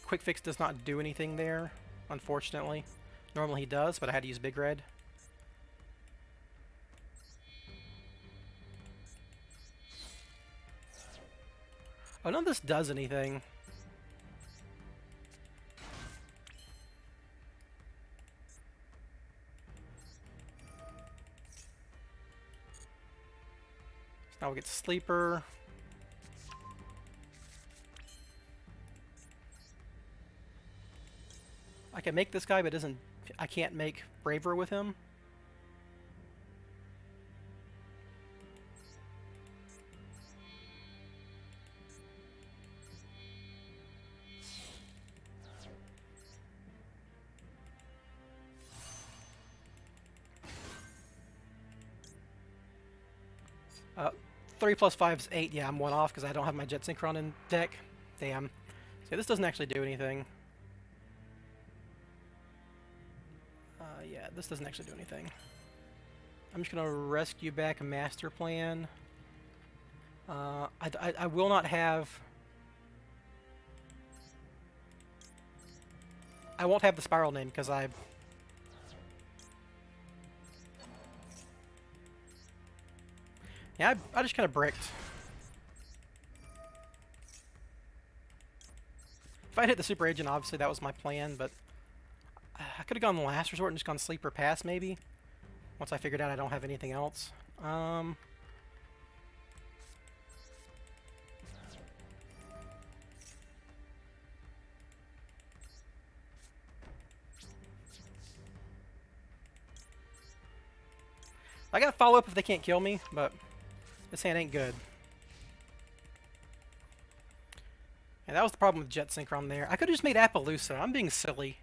quick fix does not do anything there, unfortunately. Normally he does, but I had to use big red. Oh, none of this does anything. Now we'll get Sleeper. I can make this guy, but I can't make Braver with him. Uh, 3 plus 5 is 8. Yeah, I'm 1 off because I don't have my Jet Synchron in deck. Damn. So this doesn't actually do anything. Yeah, this doesn't actually do anything. I'm just going to rescue back a master plan. I will not have... I won't have the Spyral name because Yeah, I just kind of bricked. If I'd hit the Super Agent, obviously that was my plan, but I could have gone Last Resort and just gone Sleeper Pass, maybe. Once I figured out I don't have anything else. I gotta follow up if they can't kill me, but this hand ain't good. And that was the problem with Jet Synchron there. I could have just made Appaloosa. I'm being silly.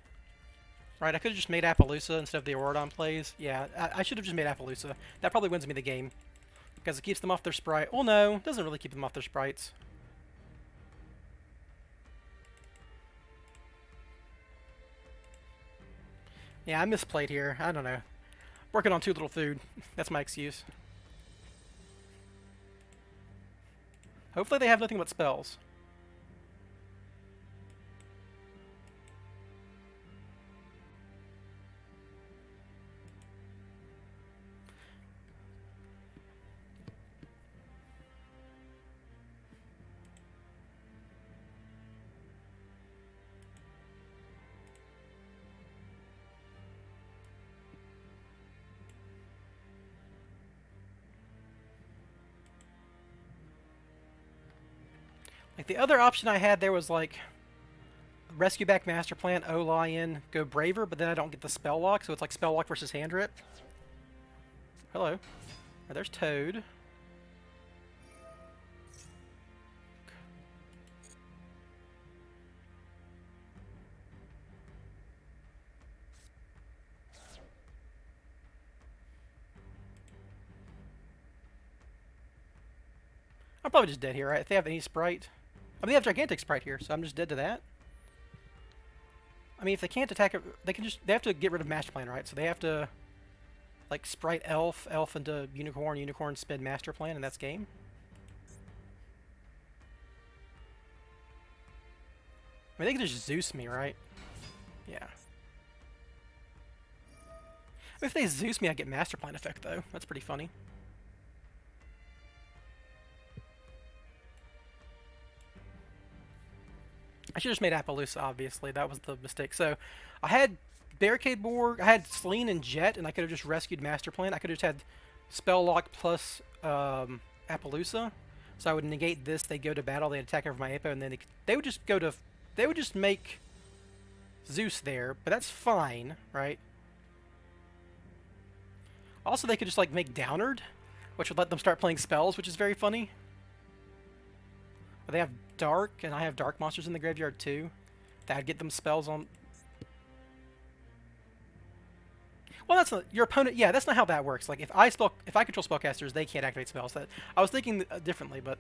Right, I could have just made Appaloosa instead of the Aurodon plays. Yeah, I should have just made Appaloosa. That probably wins me the game. Because it keeps them off their sprite. Well, no, it doesn't really keep them off their sprites. Yeah, I misplayed here. I don't know. Working on too little food. That's my excuse. Hopefully they have nothing but spells. Like, the other option I had there was, like, rescue back master plan, O-Lion, go Braver, but then I don't get the spell lock, so it's like spell lock versus hand rip. Hello. Oh, there's Toad. I'm probably just dead here, right? If they have any sprite. I mean, they have Gigantic Sprite here, so I'm just dead to that. I mean, if they can't attack it, they have to get rid of Master Plan, right? So they have to, like, Sprite Elf, Elf into Unicorn, Unicorn spin Master Plan, and that's game. I mean, they can just Zeus me, right? Yeah. I mean, if they Zeus me, I get Master Plan effect, though. That's pretty funny. I should have just made Appaloosa, obviously. That was the mistake. So, I had Barricade Board, I had Celine and Jet, and I could have just rescued Master Plan. I could have just had Spell Lock plus Appaloosa. So I would negate this, they go to battle, they attack over my Apo, and then they would just go to... They would just make Zeus there, but that's fine, right? Also, they could just, like, make Downard, which would let them start playing spells, which is very funny. But they have dark, and I have dark monsters in the graveyard too. That'd get them spells on. Well, that's not your opponent. Yeah, that's not how that works. Like if I control spellcasters, they can't activate spells. That I was thinking differently, but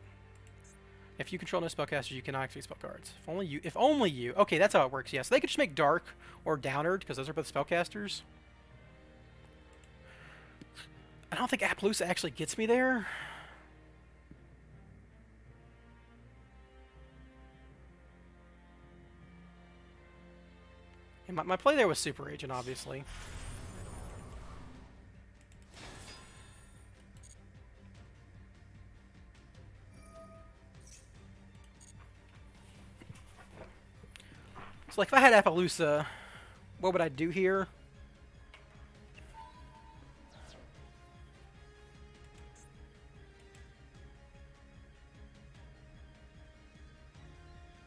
if you control no spellcasters, you can activate spell cards. If only you. If only you. Okay, that's how it works. Yes, yeah, so they could just make dark or downward because those are both spellcasters. I don't think Appaloosa actually gets me there. And my play there was Super Agent, obviously. So, like, if I had Appaloosa, what would I do here?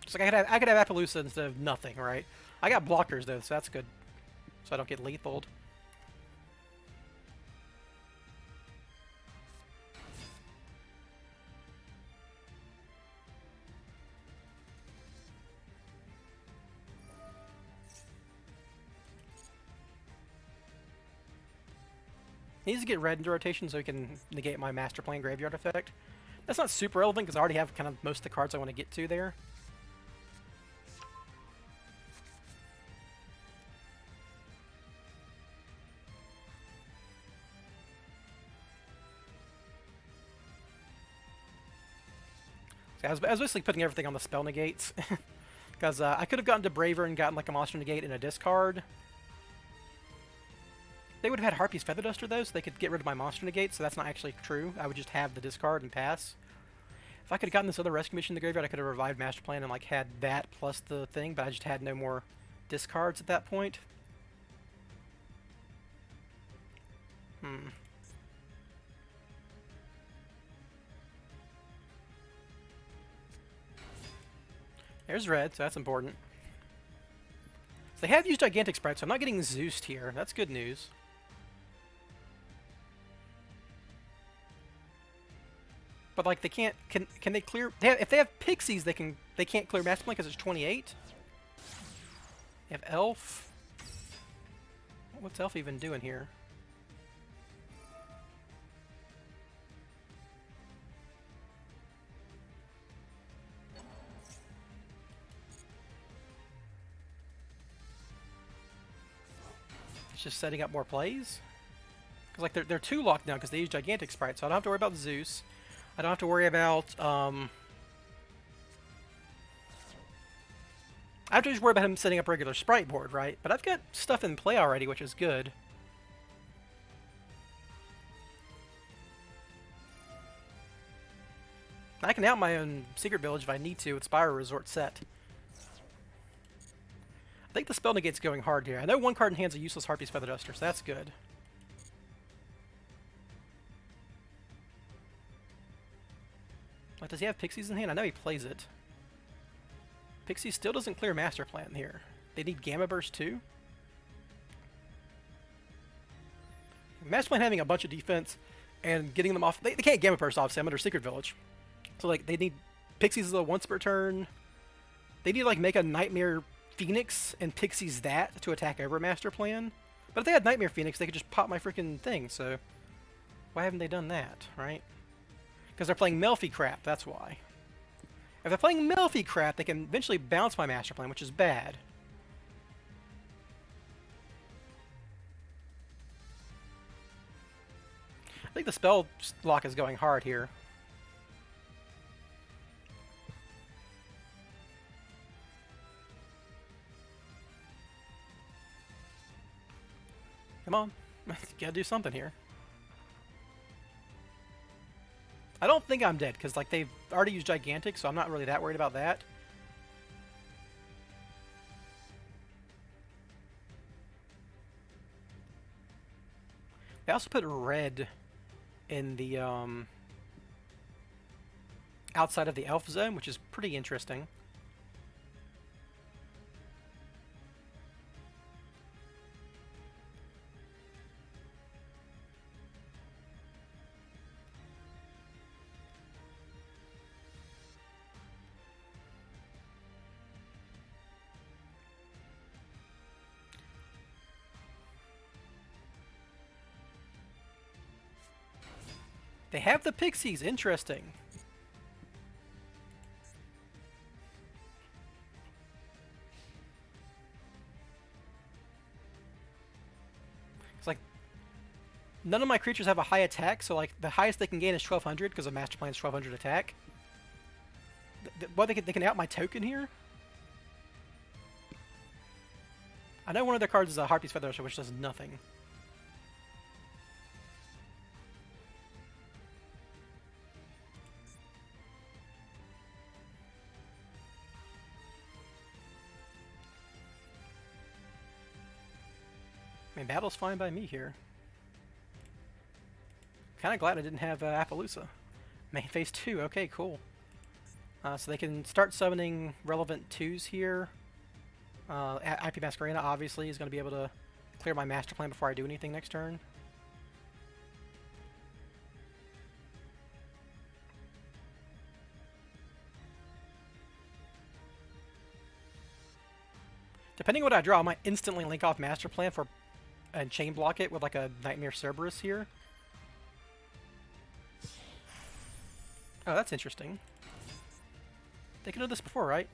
Just like I could have Appaloosa instead of nothing, right? I got blockers though, so that's good. So I don't get lethaled. Needs to get red into rotation so he can negate my Master Plan graveyard effect. That's not super relevant because I already have kind of most of the cards I want to get to there. So I was basically putting everything on the spell negates. Because I could have gotten to Braver and gotten like a monster negate and a discard. They would have had Harpy's Feather Duster though, so they could get rid of my monster negate, so that's not actually true. I would just have the discard and pass. If I could have gotten this other rescue mission in the graveyard, I could have revived Master Plan and like had that plus the thing, but I just had no more discards at that point. There's red, so that's important. So they have used Gigantic Sprite, so I'm not getting Zeused here. That's good news. But like they can't, can they clear? If they have Pixies, they can't clear Master Plan because it's 28. They have Elf. What's Elf even doing here? It's just setting up more plays. Because like they're too locked now because they use Gigantic Sprite, so I don't have to worry about Zeus. I don't have to worry about I have to just worry about him setting up a regular Sprite board, right? But I've got stuff in play already, which is good. I can out my own Secret Village if I need to with Spyral Resort set. I think the spell negate's going hard here. I know one card in hand's a useless Harpy's Feather Duster, so that's good. Like, does he have Pixies in hand? I know he plays it. Pixie still doesn't clear Master Plan here. They need Gamma Burst too? Master Plan having a bunch of defense and getting them off... They can't Gamma Burst, obviously. I'm under Secret Village. So, like, they need Pixies as a once per turn. They need to, like, make a Nightmare Phoenix and Pixies that to attack over Master Plan. But if they had Nightmare Phoenix, they could just pop my freaking thing, so... Why haven't they done that, right? Because they're playing Melfi crap, that's why. If they're playing Melfi crap, they can eventually bounce my Master Plan, which is bad. I think the spell lock is going hard here. Come on. Gotta do something here. I don't think I'm dead, because like they've already used Gigantic, so I'm not really that worried about that. They also put red in the outside of the elf zone, which is pretty interesting. They have the pixies. Interesting. It's like none of my creatures have a high attack, so like the highest they can gain is 1200 because the master plan is 1200 attack. What they can out my token here? I know one of their cards is a Harpy's Feather, which does nothing. I mean, battle's fine by me here. Kind of glad I didn't have Appaloosa. Main phase 2, okay, cool. So they can start summoning relevant 2s here. IP Masquerena obviously is going to be able to clear my master plan before I do anything next turn. Depending on what I draw, I might instantly link off master plan for and chain block it with like a Nightmare Cerberus here. Oh, that's interesting. They could have done this before, right?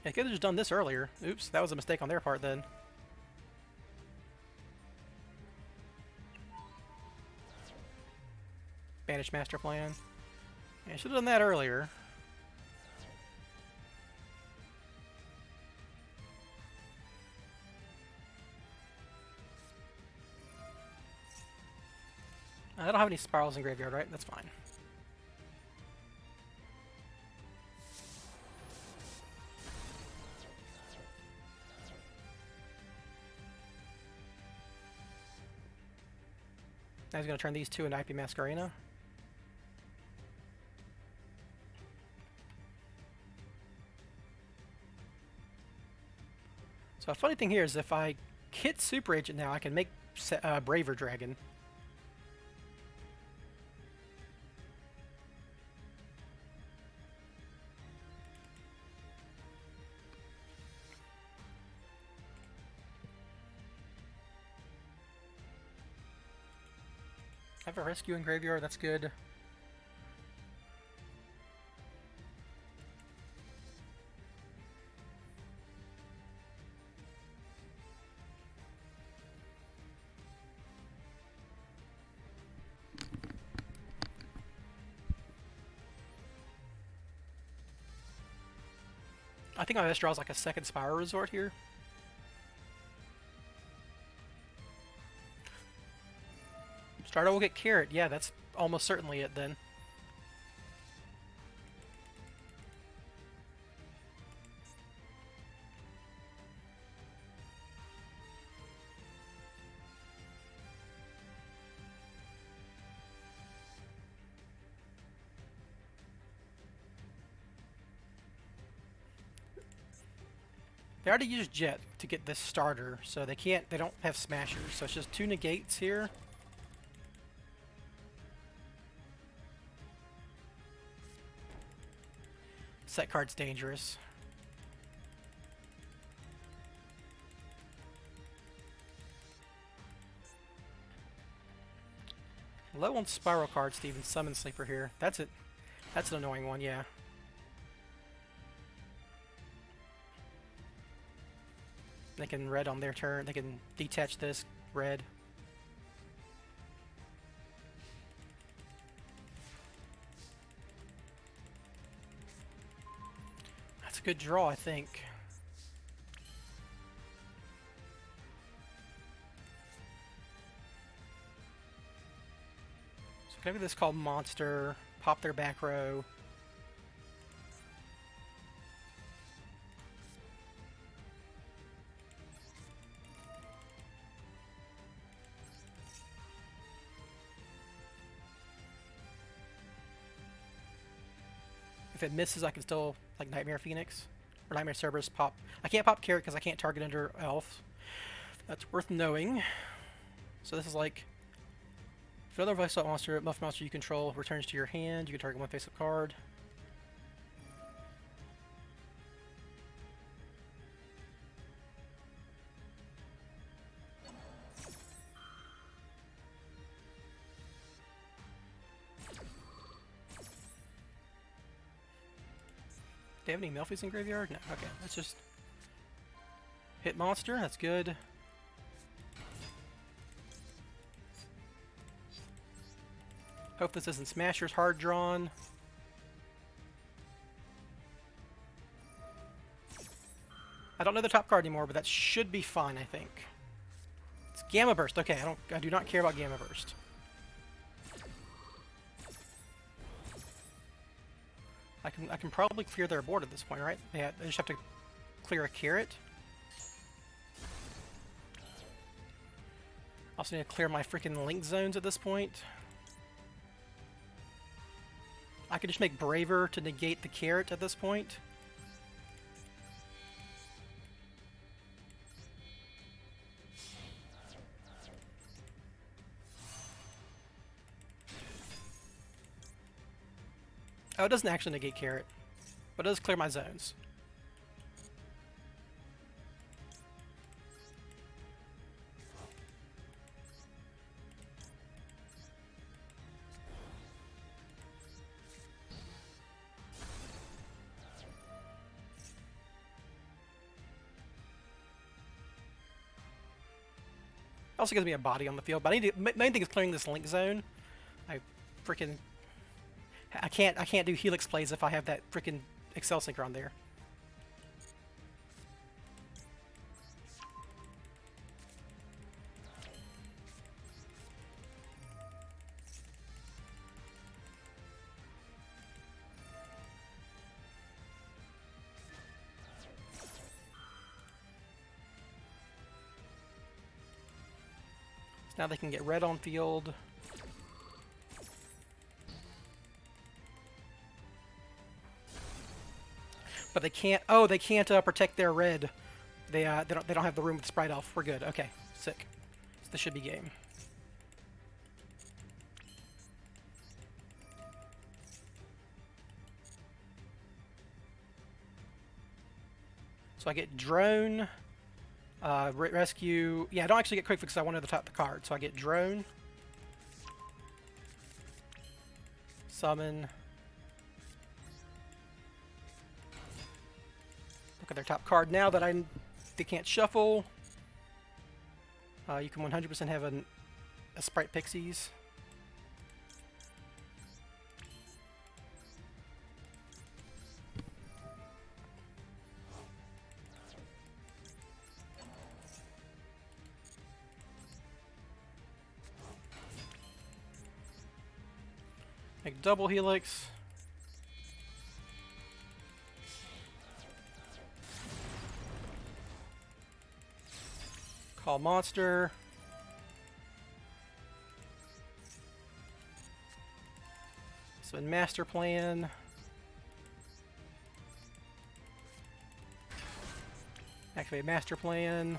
They could have just done this earlier. Oops, that was a mistake on their part then. Banish master plan. Yeah, I should have done that earlier. I don't have any spirals in graveyard, right? That's fine. Now he's going to turn these two into IP Masquerena. So a funny thing here is if I hit Super Agent now, I can make Braver Dragon. I have a rescue in graveyard, that's good. I think my best draw is like a second Spyral Resort here. Starter will get Carrot. Yeah, that's almost certainly it then. They already used Jet to get this starter, so they don't have Smashers, so it's just 2 negates here. Set card's dangerous. Low on Spiral cards to even summon Sleeper here. That's it. That's an annoying one, yeah. They can red on their turn. They can detach this red. That's a good draw, I think. So maybe this called Monster. Pop their back row. If it misses, I can still, like, Nightmare Phoenix. Or Nightmare Cerberus pop. I can't pop Carrot because I can't target under Elf. That's worth knowing. So this is like... If another Vice-Up monster, Muff monster you control returns to your hand, you can target one face-up card. Do they have any Melfies in graveyard? No. Okay, let's just hit monster. That's good. Hope this isn't Smasher's hard drawn. I don't know the top card anymore, but that should be fine, I think. It's Gamma Burst. Okay, I do not care about Gamma Burst. I can probably clear their board at this point, right? Yeah, they just have to clear a carrot. Also need to clear my freaking link zones at this point. I could just make Braver to negate the carrot at this point. Oh, it doesn't actually negate carrot, but it does clear my zones. Also gives me a body on the field, but I need to, main thing is clearing this link zone. I freaking I can't do Helix plays if I have that freaking Excel Synchro on there. So now they can get red on field. But they can't. Oh, they can't protect their red. They don't have the room with Sprite Elf. We're good. Okay, sick. So this should be game. So I get drone, rescue. Yeah, I don't actually get quick fix because I wanted to top the card. So I get drone, summon. Look at their top card now that they can't shuffle. You can 100% have a Sprite Pixies. Make double Helix. Call monster. So in master plan. Activate master plan.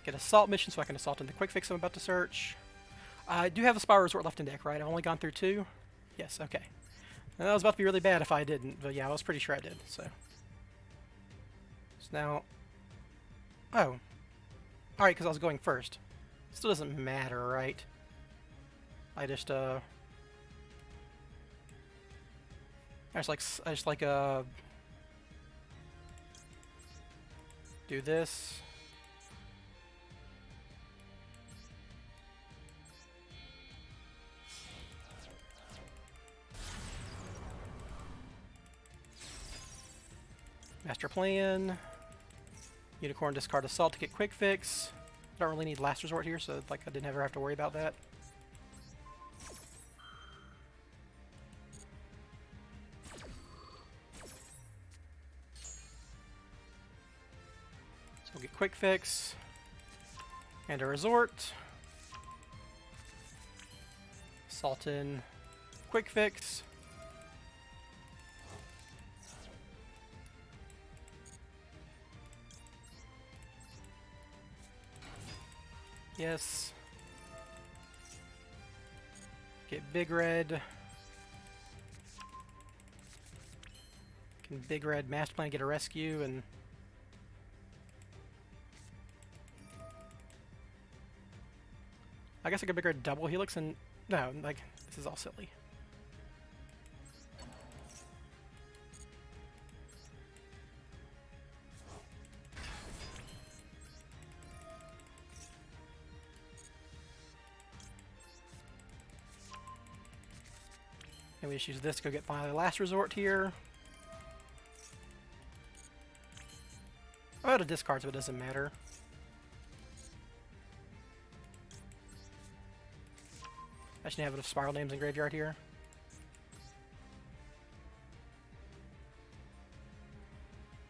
Get assault mission so I can assault in the quick fix I'm about to search. I do have a Spyral Resort left in deck, right? I've only gone through 2? Yes, okay. And that was about to be really bad if I didn't, but yeah, I was pretty sure I did, so. So now... Oh. Alright, because I was going first. Still doesn't matter, right? I just do this. Master plan. Unicorn discard assault to get quick fix. I don't really need last resort here, so like I didn't ever have to worry about that. So we'll get quick fix and a resort. Assault in quick fix. Yes. Get big red. Can big red master plan get a rescue and I guess I could big red double helix and no, like this is all silly. Maybe we just use this to go get finally last resort here. I'm out of discards, but it doesn't matter. I shouldn't have enough Spyral names in graveyard here.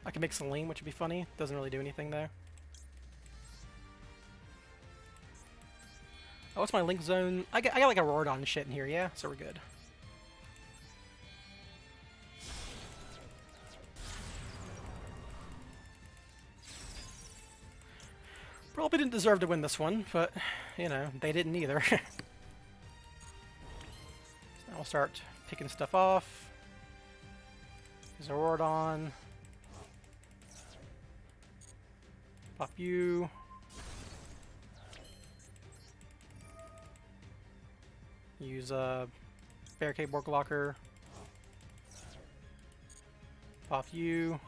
I can make Celine, which would be funny. Doesn't really do anything though. Oh, what's my link zone? I got like a Rordon and shit in here, yeah? So we're good. Probably didn't deserve to win this one, but, you know, they didn't either. So now we'll start picking stuff off. There's a Rordon. Pop you. Use a Barricade Borg Locker. Pop you.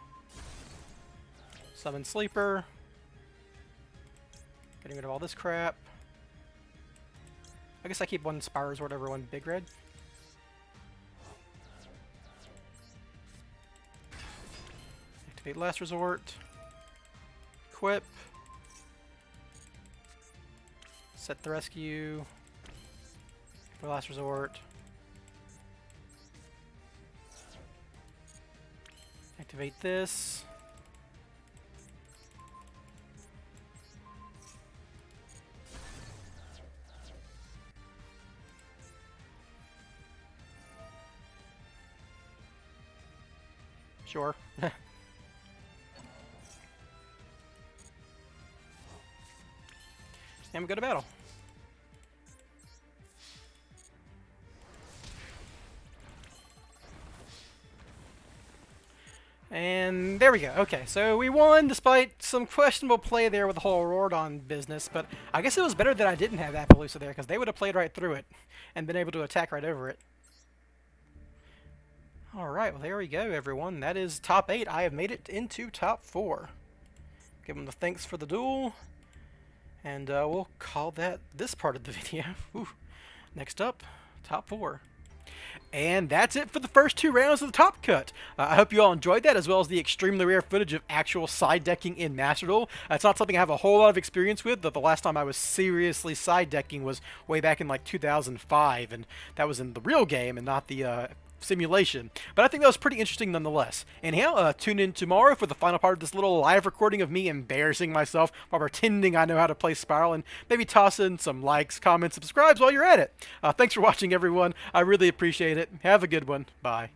Summon Sleeper. Getting rid of all this crap. I guess I keep one Spyros or whatever, one Big Red. Activate Last Resort. Equip. Set the Rescue. For Last Resort. Activate this. Sure. And we go to battle. And there we go. Okay, so we won despite some questionable play there with the whole Rordon business, but I guess it was better that I didn't have Appaloosa there, because they would have played right through it and been able to attack right over it. Alright, well there we go, everyone. That is top 8. I have made it into top 4. Give them the thanks for the duel, and we'll call that this part of the video. Ooh. Next up, top 4. And that's it for the first 2 rounds of the Top Cut. I hope you all enjoyed that, as well as the extremely rare footage of actual side decking in Master Duel. It's not something I have a whole lot of experience with, but the last time I was seriously side decking was way back in like 2005, and that was in the real game and not the simulation. But I think that was pretty interesting nonetheless. Anyhow, tune in tomorrow for the final part of this little live recording of me embarrassing myself while pretending I know how to play Spyral, and maybe toss in some likes, comments, subscribes while you're at it. Thanks for watching, everyone. I really appreciate it. Have a good one. Bye.